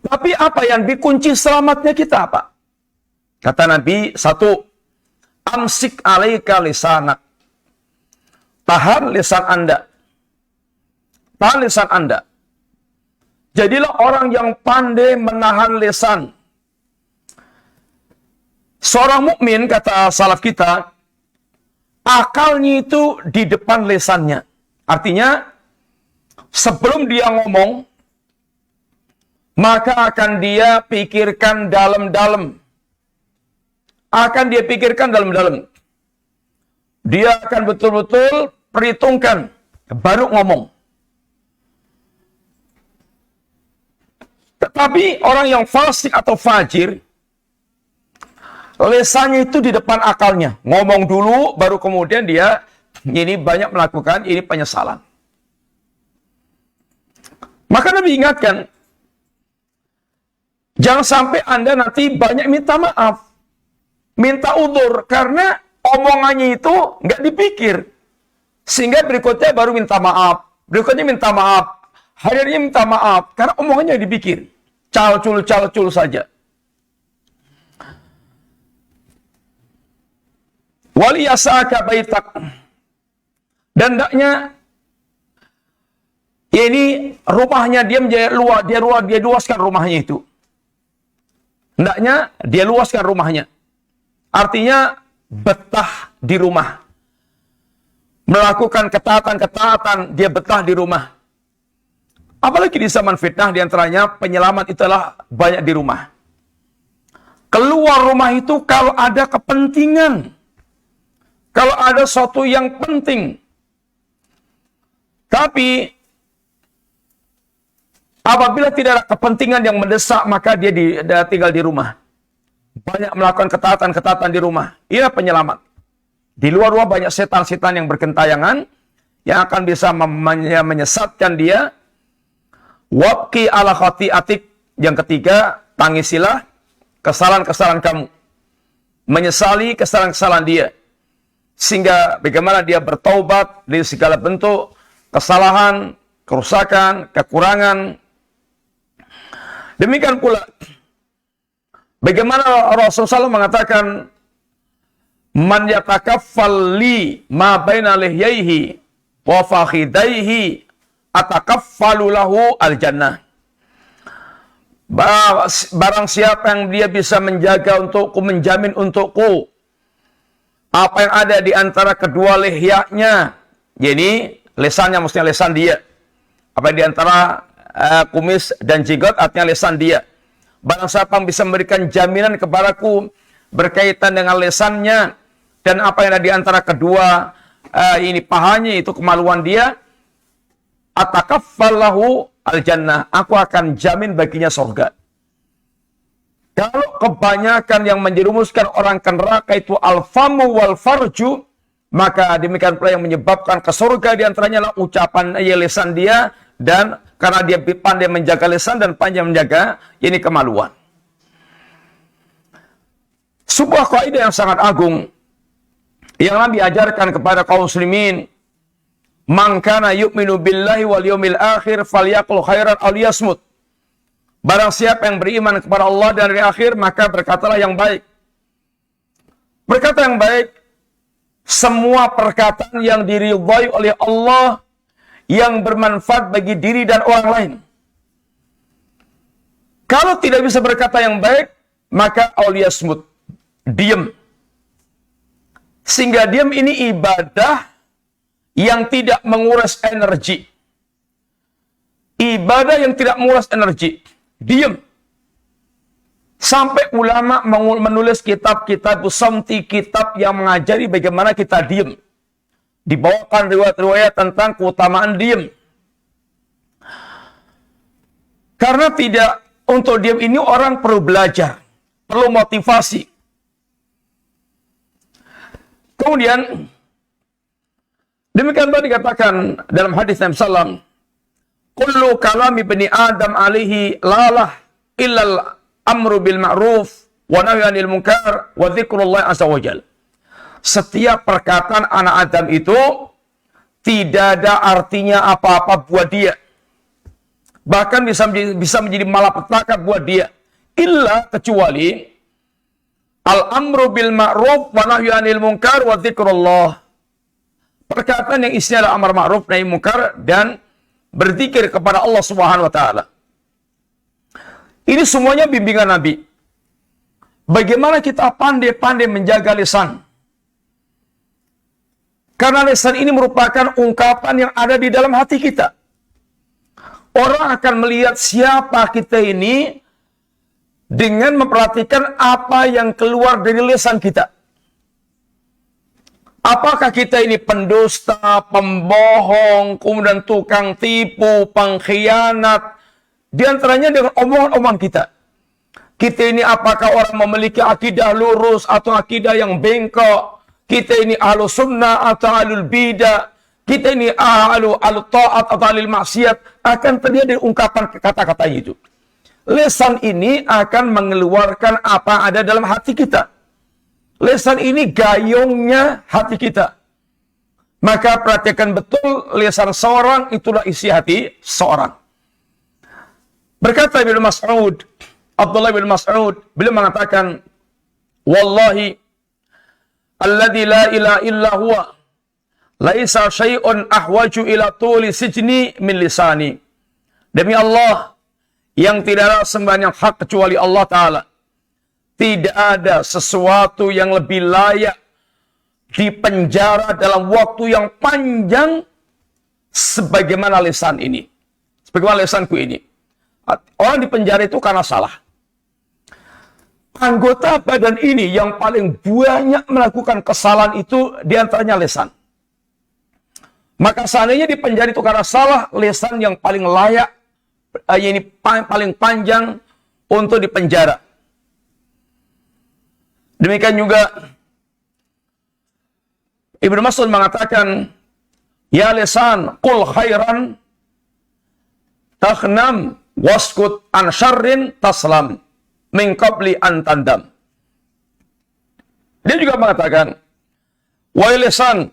Tapi apa yang dikunci selamatnya kita apa? Kata Nabi, satu, amsik alaika lisanak. Tahan lisan Anda. Tahan lisan Anda. Jadilah orang yang pandai menahan lisan. Seorang mukmin, kata salaf kita, akalnya itu di depan lesannya. Artinya, sebelum dia ngomong, maka akan dia pikirkan dalam-dalam. Dia akan betul-betul perhitungkan, baru ngomong. Tetapi orang yang fasik atau fajir, lesannya itu di depan akalnya. Ngomong dulu, baru kemudian dia ini banyak melakukan ini penyesalan. Maka Nabi ingatkan, jangan sampai Anda nanti banyak minta maaf, minta udzur, karena omongannya itu nggak dipikir. Sehingga berikutnya baru minta maaf, berikutnya minta maaf, harinya minta maaf, karena omongannya dipikir. Calcul saja. Waliyasaka baitak. Dan hendaknya ini rumahnya dia menjadi luas, dia luaskan rumahnya itu. Hendaknya dia luaskan rumahnya. Artinya betah di rumah. Melakukan ketaatan-ketaatan, dia betah di rumah. Apalagi di zaman fitnah, diantaranya penyelamat itulah banyak di rumah. Keluar rumah itu kalau ada kepentingan. Kalau ada sesuatu yang penting. Tapi apabila tidak ada kepentingan yang mendesak, maka dia tinggal di rumah. Banyak melakukan ketaatan-ketaatan di rumah. Ini penyelamat. Di luar rumah banyak setan-setan yang bergentayangan, yang akan bisa menyesatkan dia. Wabki ala khati'atik. Yang ketiga, tangisilah kesalahan-kesalahan kamu. Menyesali kesalahan-kesalahan dia. Sehingga bagaimana dia bertaubat dari segala bentuk kesalahan, kerusakan, kekurangan. Demikian pula, bagaimana Rasulullah SAW mengatakan, man yatakaffal li ma baina lihyaihi wa fakhidaihi atakaffalu lahu al-jannah. Barang siapa yang dia bisa menjaga untukku, menjamin untukku apa yang ada di antara kedua lihyanya, jadi lesannya maksudnya lesan dia. Apa yang di antara kumis dan jenggot artinya lesan dia. Barang siapa yang bisa memberikan jaminan kepadaku berkaitan dengan lesannya dan apa yang ada di antara kedua ini pahanya, itu kemaluan dia, atakaffallahu al-jannah, aku akan jamin baginya surga. Kalau kebanyakan yang menjerumuskan orang ke neraka itu al-famu wal farju, maka demikian pula yang menyebabkan ke surga diantaranya adalah ucapan lisan dia, dan karena dia pandai menjaga lisan dan pandai menjaga ini kemaluan. Sebuah kaidah yang sangat agung yang Nabi ajarkan kepada kaum muslimin, man kana yu'minu billahi wal yawmil akhir falyaqul khairan aw liyasmut. Barang siapa yang beriman kepada Allah dan hari akhir, maka berkatalah yang baik. Berkata yang baik, semua perkataan yang diridhai oleh Allah, yang bermanfaat bagi diri dan orang lain. Kalau tidak bisa berkata yang baik, maka auliyasmut, diam. Sehingga diam ini ibadah yang tidak menguras energi. Ibadah yang tidak menguras energi. Diam. Sampai ulama menulis kitab-kitab samti, kitab yang mengajari bagaimana kita diam. Dibawakan riwayat-riwayat tentang keutamaan diam. Karena tidak, untuk diam ini orang perlu belajar, perlu motivasi. Kemudian, demikian pula dikatakan dalam hadis Nabi sallam, kullu kalami bani Adam alaihi lalah illal amru bil ma'ruf wa nahyu 'anil munkar wa dzikrullah azza wajal. Setiap perkataan anak Adam itu tidak ada artinya apa-apa buat dia. Bahkan bisa menjadi malapetaka buat dia. Illa kecuali al-amru bil ma'ruf wa nahyu 'anil munkar wa dzikrullah. Perkataan yang isinya adalah amar ma'ruf nahi munkar dan berzikir kepada Allah Subhanahu wa taala. Ini semuanya bimbingan Nabi. Bagaimana kita pandai-pandai menjaga lisan? Karena lisan ini merupakan ungkapan yang ada di dalam hati kita. Orang akan melihat siapa kita ini dengan memperhatikan apa yang keluar dari lisan kita. Apakah kita ini pendusta, pembohong, kemudian tukang tipu, pengkhianat, di antaranya dengan omongan-omongan kita. Kita ini apakah orang memiliki akidah lurus atau akidah yang bengkok? Kita ini ahlu sunnah atau ahlul bidah? Kita ini ahlu ta'at atau ahlul maksiat? Akan terjadi ungkapan kata-katanya itu. Lisan ini akan mengeluarkan apa ada dalam hati kita. Lisan ini gayungnya hati kita. Maka perhatikan betul, lisan seorang itulah isi hati seorang. Berkata Ibnu Mas'ud, Abdullah bin Mas'ud, beliau mengatakan, Wallahi, alladzi la ilaha illa huwa, laisa syai'un ahwaju ila tuli sijni min lisani. Demi Allah, yang tidak ada sembahan yang hak kecuali Allah Ta'ala. Tidak ada sesuatu yang lebih layak dipenjara dalam waktu yang panjang sebagaimana lisan ini. Sebagaimana lisanku ini. Orang dipenjara itu karena salah. Anggota badan ini yang paling banyak melakukan kesalahan itu diantaranya lisan. Maka seandainya dipenjara itu karena salah, lisan yang paling layak, ini paling panjang untuk dipenjara. Demikian juga Ibnu Mas'ud mengatakan, ya lisan, qul khairan takhnam waskut an syarrin taslam min qabli an tandam. Dia juga mengatakan, wahai lisan,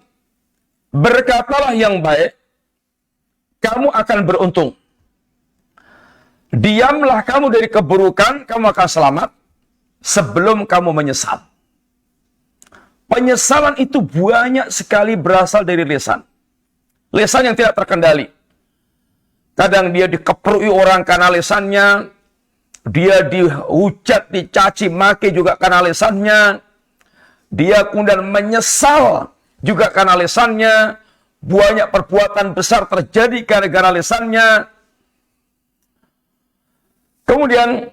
berkatalah yang baik, kamu akan beruntung. Diamlah kamu dari keburukan, kamu akan selamat sebelum kamu menyesal. Penyesalan itu banyak sekali berasal dari lisan. Lisan yang tidak terkendali. Kadang dia dikeprui orang karena lisannya, dia dihujat, dicaci maki juga karena lisannya, dia kemudian menyesal juga karena lisannya, banyak perbuatan besar terjadi gara-gara lisannya. Kemudian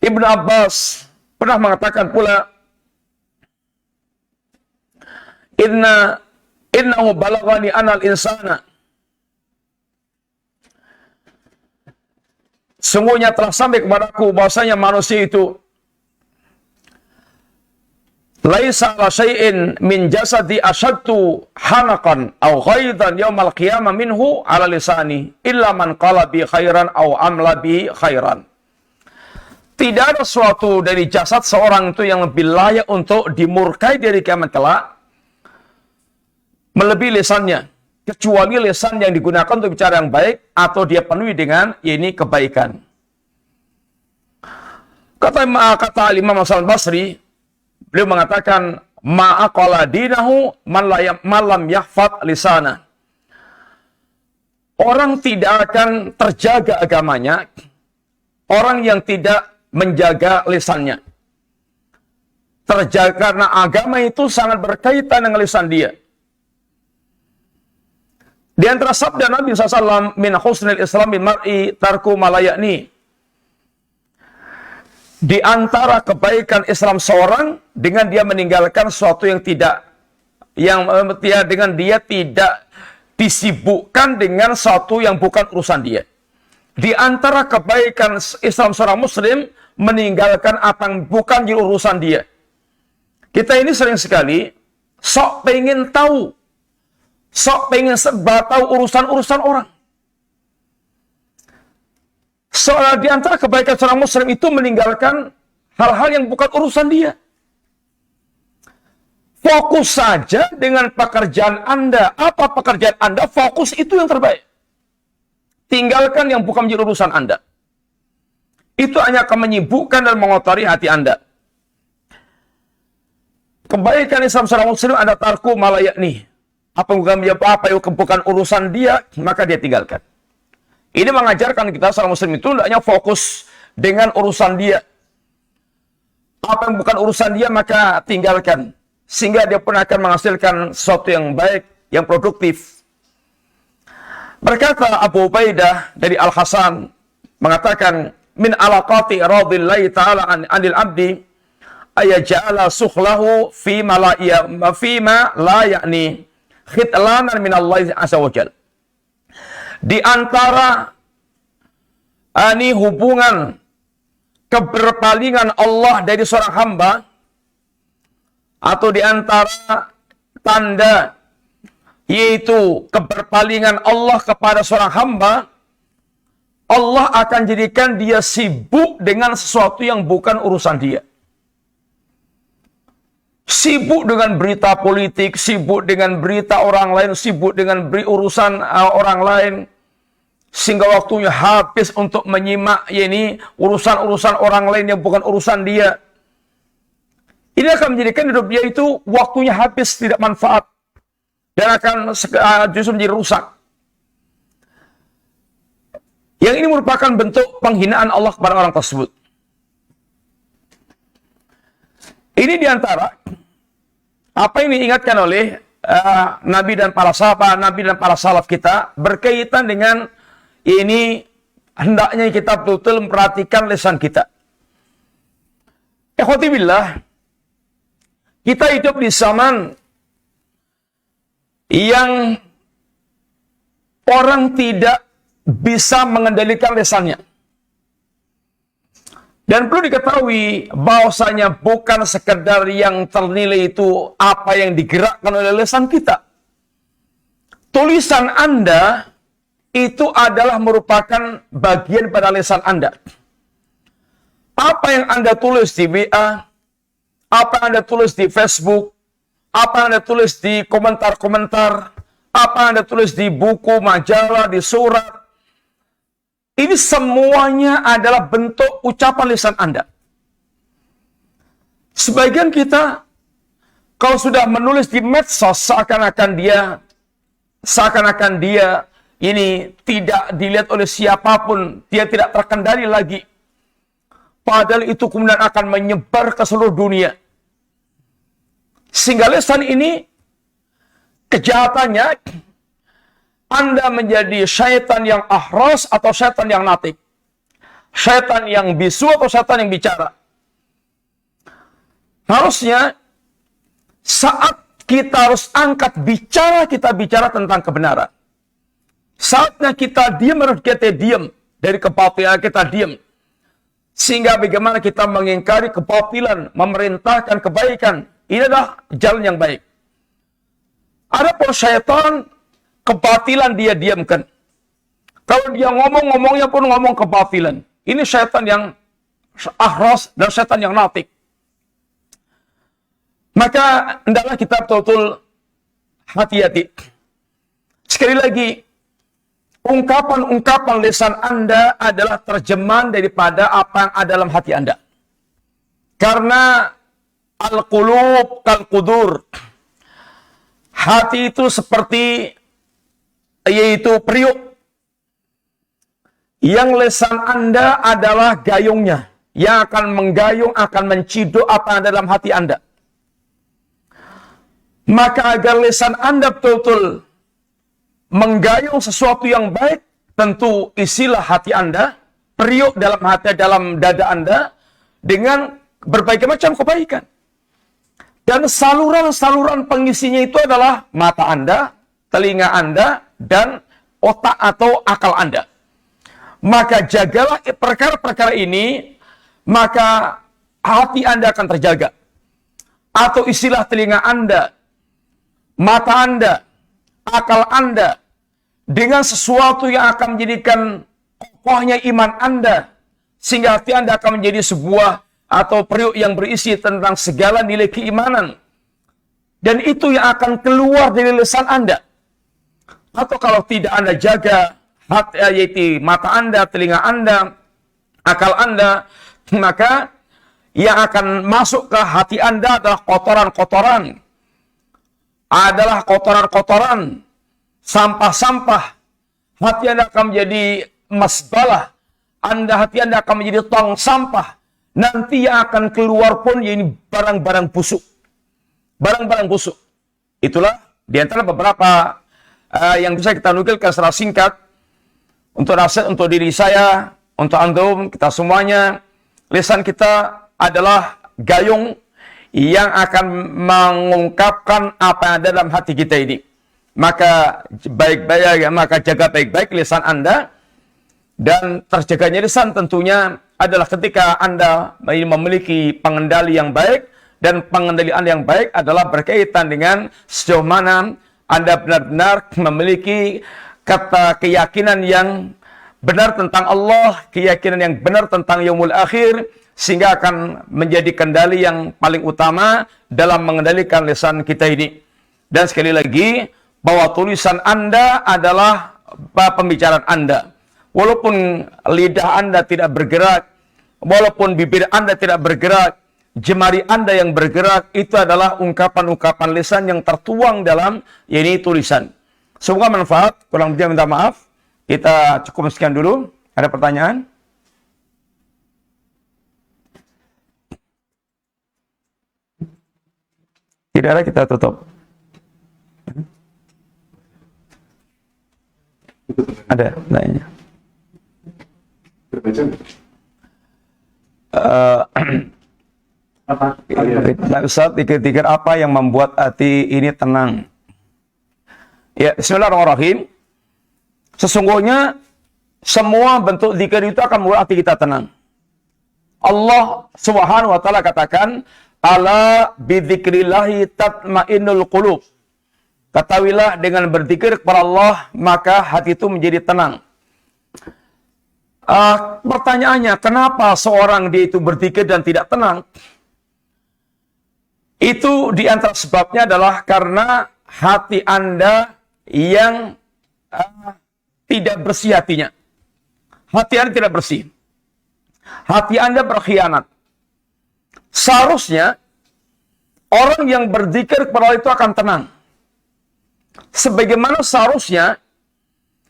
Ibnu Abbas pernah mengatakan pula, innahu balaghani anal insana, sungguhnya telah sampai kepadaku bahwasanya manusia itu laisa ala syai'in min jasadi asyaddu hanaqan aw ghaidan yaumal qiyamah minhu ala lisani illa man qala bi khairan aw amla bi khairan. Tidak ada suatu dari jasad seorang itu yang lebih layak untuk dimurkai dari kiamat kelak melebihi lisannya, kecuali lisan yang digunakan untuk bicara yang baik atau dia penuhi dengan ini kebaikan. Kata Imam Hasan Basri, beliau mengatakan, ma'aqala dinahu man lam yahfad lisana. Orang tidak akan terjaga agamanya, orang yang tidak menjaga lisannya. Terjaga karena agama itu sangat berkaitan dengan lisan dia. Di antara sabda Nabi SAW, min husnil islam min mar'i tarku malayakni. Di antara kebaikan Islam seorang dengan dia meninggalkan sesuatu yang dengan dia tidak disibukkan dengan sesuatu yang bukan urusan dia. Di antara kebaikan Islam seorang muslim meninggalkan apa yang bukan urusan dia. Kita ini sering sekali sok pengen tahu, sok pengen serba tahu urusan-urusan orang. Soal di antara kebaikan seorang muslim itu meninggalkan hal-hal yang bukan urusan dia. Fokus saja dengan pekerjaan Anda. Apa pekerjaan Anda? Fokus itu yang terbaik. Tinggalkan yang bukan menjadi urusan Anda. Itu hanya akan menyibukkan dan mengotori hati Anda. Kebaikan Islam seorang muslim Anda tarku malayakni. Apa yang bukan urusan dia, maka dia tinggalkan. Ini mengajarkan kita seorang muslim itu hendaknya fokus dengan urusan dia. Apa yang bukan urusan dia maka tinggalkan. Sehingga dia pun akan menghasilkan sesuatu yang baik, yang produktif. Berkata Abu Ubaidah dari Al-Hasan mengatakan, min alaqati radillahi ta'ala anil abdi ayaja'ala sukhlahu fima la ya'ni khitlanan min Allah azza wa jal. Di antara ini hubungan keberpalingan Allah dari seorang hamba, atau di antara tanda yaitu keberpalingan Allah kepada seorang hamba, Allah akan jadikan dia sibuk dengan sesuatu yang bukan urusan dia. Sibuk dengan berita politik, sibuk dengan berita orang lain, sibuk dengan urusan orang lain, sehingga waktunya habis untuk menyimak urusan-urusan orang lain yang bukan urusan dia. Ini akan menjadikan hidup dia itu waktunya habis, tidak manfaat, dan akan justru menjadi rusak. Yang ini merupakan bentuk penghinaan Allah kepada orang tersebut. Ini diantara apa yang diingatkan oleh Nabi dan para sahabat, Nabi dan para salaf kita berkaitan dengan ini, hendaknya kita betul-betul memperhatikan lisan kita. Ikhwati billah, kita hidup di zaman yang orang tidak bisa mengendalikan lisannya. Dan perlu diketahui bahwasanya bukan sekedar yang ternilai itu apa yang digerakkan oleh lisan kita. Tulisan Anda itu adalah merupakan bagian pada lisan Anda. Apa yang Anda tulis di WA, apa yang Anda tulis di Facebook, apa yang Anda tulis di komentar-komentar, apa yang Anda tulis di buku, majalah, di surat, ini semuanya adalah bentuk ucapan lisan Anda. Sebagian kita, kalau sudah menulis di medsos, seakan-akan dia ini tidak dilihat oleh siapapun, dia tidak terkendali lagi. Padahal itu kemudian akan menyebar ke seluruh dunia. Sehingga lisan ini, kejahatannya, Anda menjadi syaitan yang ahras atau syaitan yang natik. Syaitan yang bisu atau syaitan yang bicara. Harusnya saat kita harus angkat bicara, kita bicara tentang kebenaran. Saatnya kita diam, kita diam. Dari kebatilan kita diam. Sehingga bagaimana kita mengingkari kebatilan, memerintahkan kebaikan. Ini adalah jalan yang baik. Adapun syaitan, kebatilan dia diamkan. Kalau dia ngomongnya pun ngomong kebatilan. Ini syaitan yang ahras dan syaitan yang natik. Maka hendaklah kita betul-betul hati-hati. Sekali lagi, ungkapan-ungkapan lisan Anda adalah terjemahan daripada apa yang ada dalam hati Anda. Karena al-qulub kal-qudur. Hati itu seperti yaitu periuk. Yang lisan Anda adalah gayungnya. Yang akan menggayung, akan menciduk apa yang ada dalam hati Anda. Maka agar lisan Anda betul-betul menggayung sesuatu yang baik, tentu isilah hati Anda, periuk dalam hati, dalam dada Anda, dengan berbagai macam kebaikan. Dan saluran-saluran pengisinya itu adalah mata Anda, telinga Anda, dan otak atau akal Anda. Maka jagalah perkara-perkara ini, maka hati Anda akan terjaga. Atau istilah telinga Anda, mata Anda, akal Anda, dengan sesuatu yang akan menjadikan kokohnya iman Anda, sehingga hati Anda akan menjadi sebuah atau periuk yang berisi tentang segala nilai keimanan. Dan itu yang akan keluar dari lisan Anda. Atau kalau tidak Anda jaga hati, yaitu mata Anda, telinga Anda, akal Anda, maka yang akan masuk ke hati Anda adalah kotoran-kotoran. Adalah kotoran-kotoran, sampah-sampah. Hati Anda akan menjadi masbalah. Hati Anda akan menjadi tong sampah. nanti yang akan keluar pun ya ini barang-barang busuk. Barang-barang busuk. Itulah di antara beberapa yang bisa kita nukilkan secara singkat untuk nasihat untuk diri saya, untuk antum, kita semuanya. Lisan kita adalah gayung yang akan mengungkapkan apa yang ada dalam hati kita ini. Maka jaga baik-baik lisan Anda, dan terjaganya lisan tentunya adalah ketika Anda memiliki pengendali yang baik, dan pengendalian yang baik adalah berkaitan dengan sejauh mana Anda benar-benar memiliki kata keyakinan yang benar tentang Allah, keyakinan yang benar tentang yaumul akhir, sehingga akan menjadi kendali yang paling utama dalam mengendalikan lisan kita ini. Dan sekali lagi, bahwa tulisan Anda adalah pembicaraan Anda. Walaupun lidah Anda tidak bergerak, walaupun bibir Anda tidak bergerak, jemari Anda yang bergerak, itu adalah ungkapan-ungkapan lisan yang tertuang dalam ini tulisan. Semoga manfaat, kurang lebihnya minta maaf. Kita cukup sekian dulu. Ada pertanyaan? Tidak ada, kita tutup. Ada lainnya. Nah, Ustaz, dikir-dikir apa yang membuat hati ini tenang? Ya, bismillahirrahmanirrahim. Sesungguhnya semua bentuk zikir itu akan membuat hati kita tenang. Allah Subhanahu wa taala katakan, "Ala bidzikrillahi tatmainnul qulub." Ketahuilah dengan berzikir kepada Allah, maka hati itu menjadi tenang. Pertanyaannya, kenapa seorang dia itu berzikir dan tidak tenang? Itu di antara sebabnya adalah karena hati Anda yang tidak bersih hatinya. Hati Anda tidak bersih. Hati Anda berkhianat. Seharusnya orang yang berzikir kepada Allah itu akan tenang. Sebagaimana seharusnya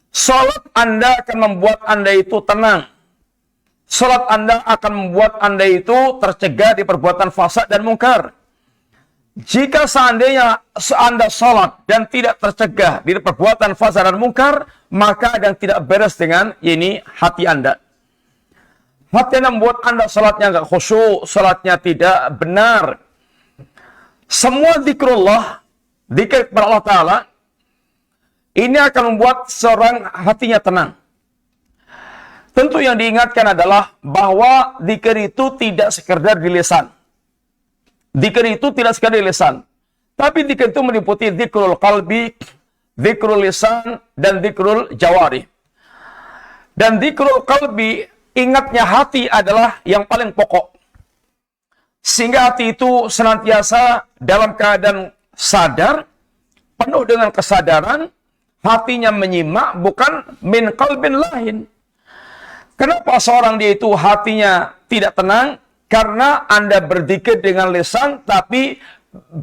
salat Anda akan membuat Anda itu tenang. Salat Anda akan membuat Anda itu tercegah di perbuatan fasad dan mungkar. Jika seandainya Anda salat dan tidak tercegah dari perbuatan fasad dan mungkar, maka ada yang tidak beres dengan ini hati Anda. Hati Anda membuat Anda salatnya enggak khusyuk, salatnya tidak benar. Semua zikrullah, zikir kepada Allah Ta'ala, ini akan membuat seorang hatinya tenang. Tentu yang diingatkan adalah bahwa zikir itu tidak sekedar di lisan. Zikir itu tidak sekadar di lisan. Tapi zikir itu meliputi zikrul qalbi, zikrul lisan, dan zikrul jawari. Dan zikrul qalbi, ingatnya hati adalah yang paling pokok. Sehingga hati itu senantiasa dalam keadaan sadar, penuh dengan kesadaran, hatinya menyimak, bukan min qalbin lahin. Kenapa seorang dia itu hatinya tidak tenang? Karena Anda berzikir dengan lisan, tapi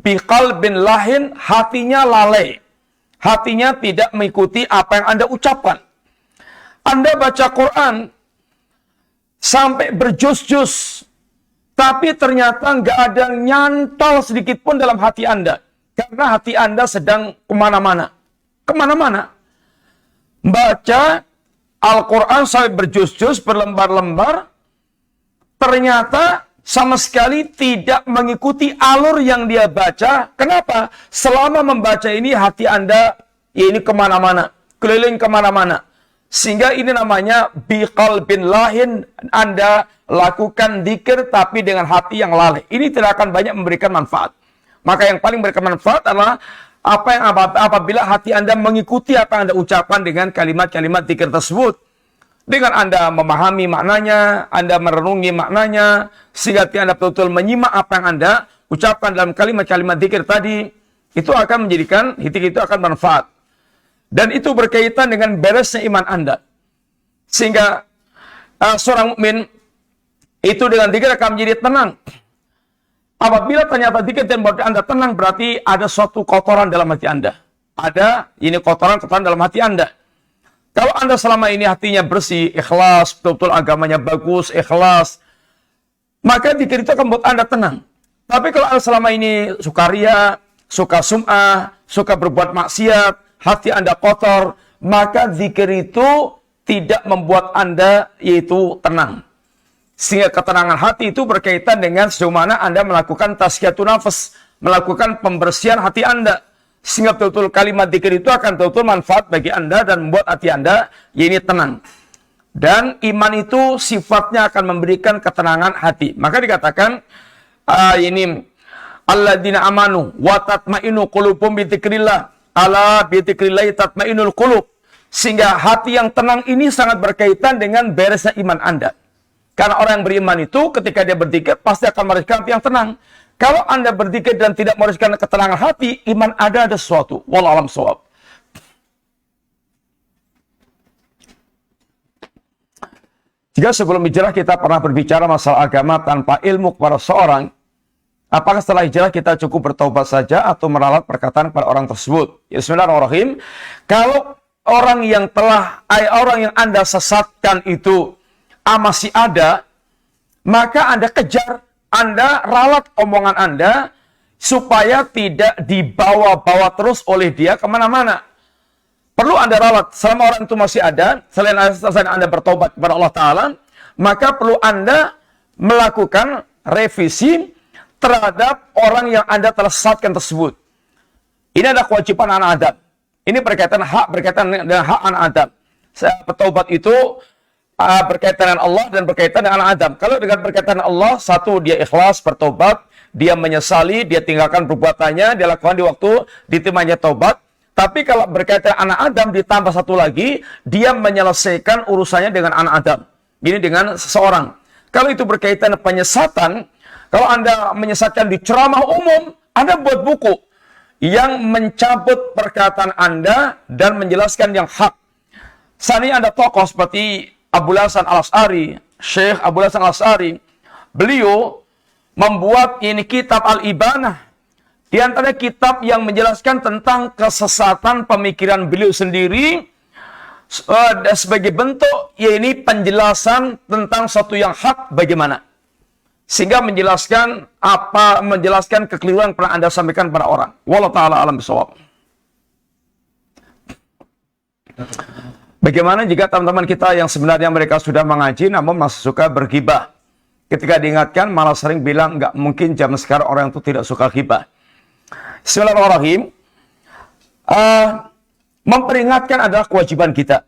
biqalbin lahin, hatinya lalai. Hatinya tidak mengikuti apa yang Anda ucapkan. Anda baca Quran sampai berjus-jus, tapi ternyata nggak ada yang nyantol sedikit pun dalam hati Anda. Karena hati Anda sedang kemana-mana. Kemana-mana. Baca Al-Quran sampai berjus-jus, berlembar-lembar, ternyata sama sekali tidak mengikuti alur yang dia baca. Kenapa? Selama membaca ini hati Anda ya ini kemana-mana, keliling kemana-mana. Sehingga ini namanya biqalbin lahin. Anda lakukan dzikir tapi dengan hati yang lalai. Ini tidak akan banyak memberikan manfaat. Maka yang paling memberikan manfaat adalah apabila hati Anda mengikuti apa yang Anda ucapkan dengan kalimat-kalimat dzikir tersebut. Dengan Anda memahami maknanya, Anda merenungi maknanya, sehingga Anda betul-betul menyimak apa yang Anda ucapkan dalam kalimat-kalimat dzikir tadi, itu akan menjadikan hati itu akan bermanfaat. Dan itu berkaitan dengan beresnya iman Anda. Sehingga seorang mukmin itu dengan dzikir akan menjadi tenang. Apabila ternyata dzikir dan membuat Anda tenang, berarti ada suatu kotoran dalam hati Anda. Ada ini kotoran-kotoran dalam hati Anda. Kalau Anda selama ini hatinya bersih, ikhlas, betul-betul agamanya bagus, ikhlas, maka zikir itu akan membuat Anda tenang. Tapi kalau Anda selama ini suka ria, suka sum'ah, suka berbuat maksiat, hati Anda kotor, maka zikir itu tidak membuat Anda yaitu tenang. Sehingga ketenangan hati itu berkaitan dengan sejauh mana Anda melakukan tazkiyatun nafas, melakukan pembersihan hati Anda. Sehingga betul-betul kalimat zikir itu akan betul-betul manfaat bagi Anda dan membuat hati Anda ini tenang. Dan iman itu sifatnya akan memberikan ketenangan hati. Maka dikatakan ini alladzina amanu wa tatmainu qulubuhum bi dzikrillah. Ala bi dzikrillah tatmainul qulub. Sehingga hati yang tenang ini sangat berkaitan dengan beresnya iman Anda. Karena orang yang beriman itu ketika dia berzikir pasti akan merasakan hati yang tenang. Kalau Anda berzikir dan tidak merasakan ketenangan hati, iman Anda ada sesuatu. Wallahu a'lam shawab. Jika sebelum hijrah kita pernah berbicara masalah agama tanpa ilmu kepada seorang, apakah setelah hijrah kita cukup bertobat saja atau meralat perkataan pada orang tersebut? Ya, bismillahirrahmanirrahim. Kalau orang yang Anda sesatkan itu masih ada, maka Anda kejar, Anda ralat omongan Anda supaya tidak dibawa-bawa terus oleh dia kemana-mana. Perlu Anda ralat selama orang itu masih ada, selain Anda bertobat kepada Allah Ta'ala, maka perlu Anda melakukan revisi terhadap orang yang Anda telah sesatkan tersebut. Ini adalah kewajiban anak Adam. Ini berkaitan dengan hak anak Adam. Bertobat itu berkaitan dengan Allah dan berkaitan dengan anak Adam. Kalau dengan berkaitan dengan Allah, satu, dia ikhlas bertobat, dia menyesali, dia tinggalkan perbuatannya, dia lakukan di waktu diterimanya taubat. Tapi kalau berkaitan anak Adam ditambah satu lagi, dia menyelesaikan urusannya dengan anak Adam. Ini dengan seseorang. Kalau itu berkaitan penyesatan, kalau Anda menyesatkan di ceramah umum, Anda buat buku yang mencabut perkataan Anda dan menjelaskan yang hak. Seandainya Anda tokoh seperti Abul Hasan Al-Asy'ari, Syekh Abul Hasan Al-Asy'ari, beliau membuat ini kitab Al-Ibanah. Di antara kitab yang menjelaskan tentang kesesatan pemikiran beliau sendiri sebagai bentuk ini penjelasan tentang sesuatu yang hak bagaimana. Sehingga menjelaskan kekeliruan yang pernah Anda sampaikan pada orang. Wallahu ta'ala alam bisawab. Bagaimana jika teman-teman kita yang sebenarnya mereka sudah mengaji namun masih suka berghibah? Ketika diingatkan malah sering bilang nggak mungkin zaman sekarang orang itu tidak suka ghibah. Bismillahirrahmanirrahim. Memperingatkan adalah kewajiban kita.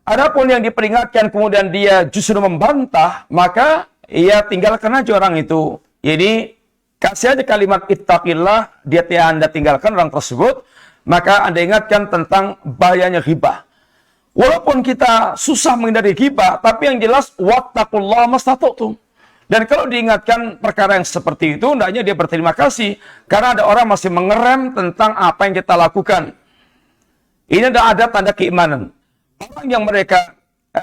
Adapun yang diperingatkan kemudian dia justru membantah, maka ya tinggalkan aja orang itu. Jadi kasih aja kalimat ittaqillah, Anda tinggalkan orang tersebut, maka Anda ingatkan tentang bahayanya ghibah. Walaupun kita susah menghindari ghibah, tapi yang jelas wattaqullaha mastata'tum. Dan kalau diingatkan perkara yang seperti itu, hendaknya dia berterima kasih. Karena ada orang masih mengerem tentang apa yang kita lakukan. Ini ada tanda keimanan. Orang yang mereka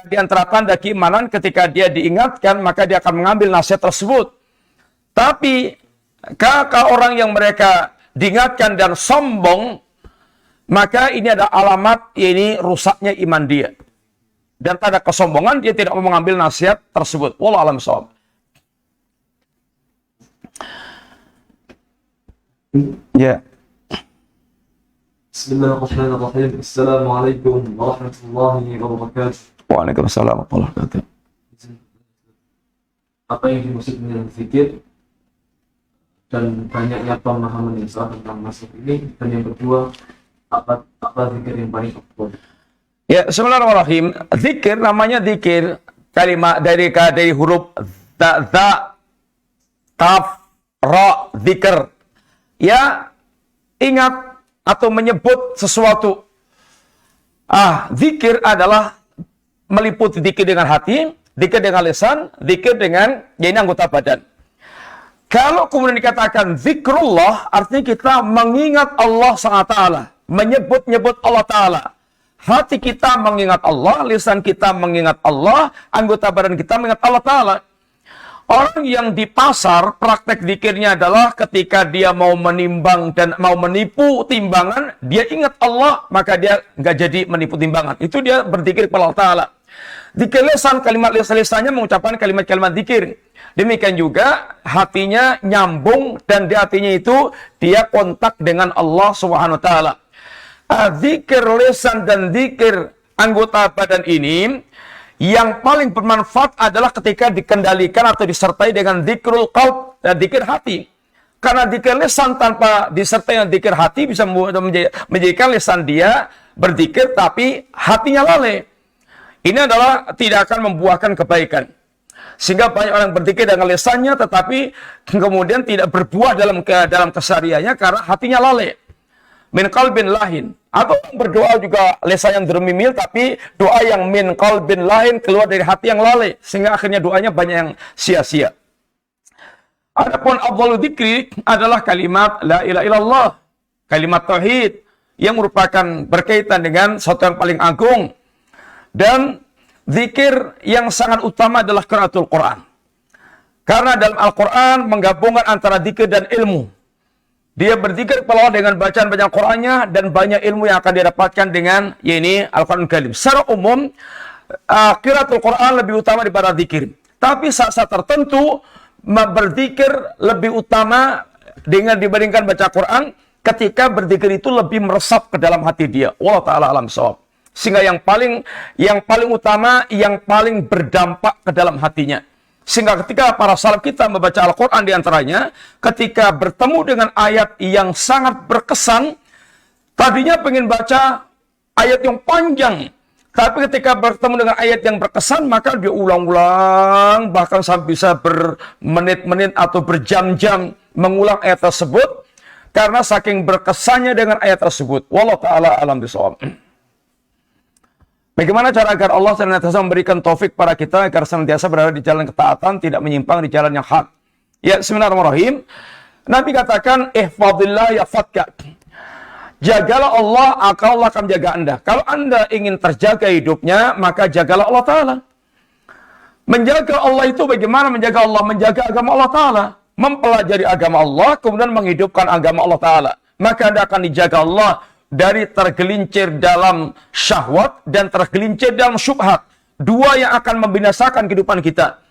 di antara tanda keimanan ketika dia diingatkan, maka dia akan mengambil nasihat tersebut. Tapi, kalau orang yang mereka diingatkan dan sombong, maka ini ada alamat, ini rusaknya iman dia. Dan tanda kesombongan, dia tidak mau mengambil nasihat tersebut. Wallahu a'lam bishawab. Ya. Bismillahirrahmanirrahim. Assalamualaikum warahmatullahi wabarakatuh. Waalaikumsalam warahmatullahi wabarakatuh. Apa yang dimaksud dengan zikir dan banyaknya pemahaman yang salah tentang masalah ini, dan yang kedua, apa zikir yang paling optimal? Ya, bismillahirrahmanirrahim. Zikir namanya zikir, kalimat dari huruf za, kaf, ra, zikr. Ya, ingat atau menyebut sesuatu. Zikir adalah meliputi zikir dengan hati, zikir dengan lisan, zikir dengan ini anggota badan. Kalau kemudian dikatakan zikrullah, artinya kita mengingat Allah SWT, menyebut-nyebut Allah Ta'ala. Hati kita mengingat Allah, lisan kita mengingat Allah, anggota badan kita mengingat Allah Ta'ala. Orang yang di pasar praktek zikirnya adalah ketika dia mau menimbang dan mau menipu timbangan, dia ingat Allah, maka dia nggak jadi menipu timbangan. Itu dia berzikir kepada Allah Ta'ala. Zikir lisan, kalimat lisannya mengucapkan kalimat-kalimat zikir. Demikian juga hatinya nyambung dan di hatinya itu dia kontak dengan Allah Subhanahu wa Ta'ala. Zikir lisan dan zikir anggota badan ini yang paling bermanfaat adalah ketika dikendalikan atau disertai dengan dzikrul qalb dan dzikir hati. Karena dzikir lisan tanpa disertai dengan dzikir hati bisa menjadikan lisan dia berzikir tapi hatinya lalai. Ini adalah tidak akan membuahkan kebaikan. Sehingga banyak orang berzikir dengan lisannya tetapi kemudian tidak berbuah dalam kesehariannya karena hatinya lalai. Min qalbin lahin. Atau berdoa juga lisan yang dermimil, tapi doa yang min qalbin lahin keluar dari hati yang lalai. Sehingga akhirnya doanya banyak yang sia-sia. Adapun afdhalul dzikri adalah kalimat la ilaha illallah. Kalimat tauhid yang merupakan berkaitan dengan sesuatu yang paling agung. Dan zikir yang sangat utama adalah qiraatul Quran. Karena dalam Al-Quran menggabungkan antara zikir dan ilmu. Dia berzikir kepada Allah dengan bacaan-bacaan Qur'annya dan banyak ilmu yang akan didapatkan dengan Al-Quran Karim. Secara umum, qiraatul Quran lebih utama daripada zikir. Tapi saat-saat tertentu berzikir lebih utama dengan dibandingkan baca Quran ketika berzikir itu lebih meresap ke dalam hati dia. Wallahu ta'ala alam shawab. Sehingga yang paling utama, yang paling berdampak ke dalam hatinya. Sehingga ketika para salaf kita membaca Al-Quran diantaranya, ketika bertemu dengan ayat yang sangat berkesan, tadinya pengen baca ayat yang panjang. Tapi ketika bertemu dengan ayat yang berkesan, maka dia ulang-ulang, bahkan sampai bisa bermenit-menit atau berjam-jam mengulang ayat tersebut, karena saking berkesannya dengan ayat tersebut. Wallahu ta'ala alam bishawab. Bagaimana cara agar Allah senantiasa memberikan taufik para kita agar senantiasa berada di jalan ketaatan, tidak menyimpang di jalan yang hak? Ya, bismillahirrahmanirrahim. Nabi katakan, ihfadillah yahfadka. Jagalah Allah, akan Allah akan menjaga Anda. Kalau Anda ingin terjaga hidupnya, maka jagalah Allah Ta'ala. Menjaga Allah itu bagaimana menjaga Allah? Menjaga agama Allah Ta'ala. Mempelajari agama Allah, kemudian menghidupkan agama Allah Ta'ala. Maka Anda akan dijaga Allah dari tergelincir dalam syahwat dan tergelincir dalam syubhat. Dua yang akan membinasakan kehidupan kita.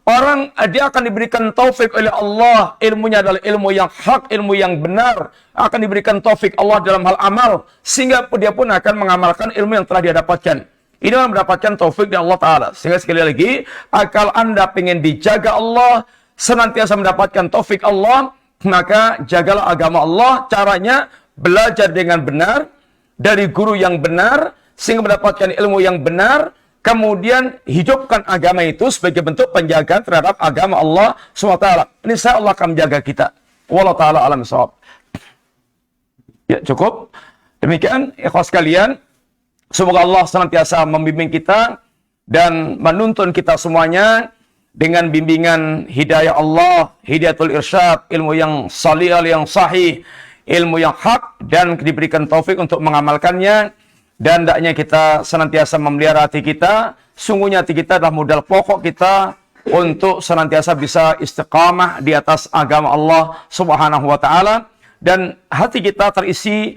Orang, dia akan diberikan taufik oleh Allah. Ilmunya adalah ilmu yang hak, ilmu yang benar. Akan diberikan taufik Allah dalam hal amal. Sehingga dia pun akan mengamalkan ilmu yang telah dia dapatkan. Ini adalah mendapatkan taufik dari Allah Ta'ala. Sehingga sekali lagi, kalau Anda ingin dijaga Allah, senantiasa mendapatkan taufik Allah, maka jagalah agama Allah. Caranya, belajar dengan benar, dari guru yang benar, sehingga mendapatkan ilmu yang benar, kemudian hidupkan agama itu sebagai bentuk penjagaan terhadap agama Allah SWT. Ini saya Allah akan menjaga kita. Wallahu ta'ala alam shawab. Ya, cukup. Demikian, ikhwas sekalian. Semoga Allah senantiasa membimbing kita dan menuntun kita semuanya dengan bimbingan hidayah Allah, hidayatul irsyad, ilmu yang salih, yang sahih, ilmu yang hak, dan diberikan taufik untuk mengamalkannya. Dan hendaknya kita senantiasa memelihara hati kita. Sungguhnya hati kita adalah modal pokok kita untuk senantiasa bisa istiqamah di atas agama Allah Subhanahu wa Ta'ala. Dan hati kita terisi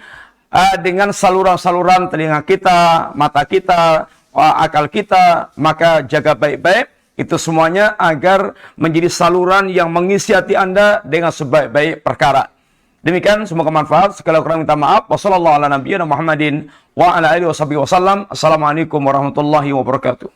dengan saluran-saluran telinga kita, mata kita, akal kita. Maka jaga baik-baik itu semuanya agar menjadi saluran yang mengisi hati Anda dengan sebaik-baik perkara. Demikian, semoga manfaat. Sekali kurang minta maaf. Wassalamualaikum warahmatullahi wabarakatuh.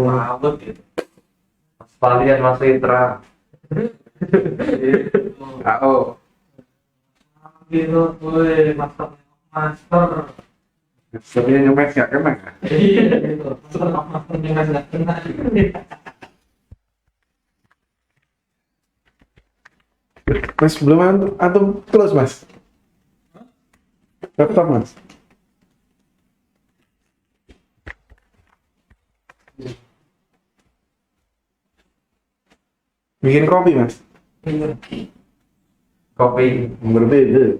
Mabuk gitu. Sekalian Mas Fitra. Oh, Gitu, woi, master. sebenarnya nyopet nggak kena. Iya, gitu. Master dengan nggak kena. Mas belum antum close mas. Laptop mas. Bikin kopi mas. Kopi. Berbeda.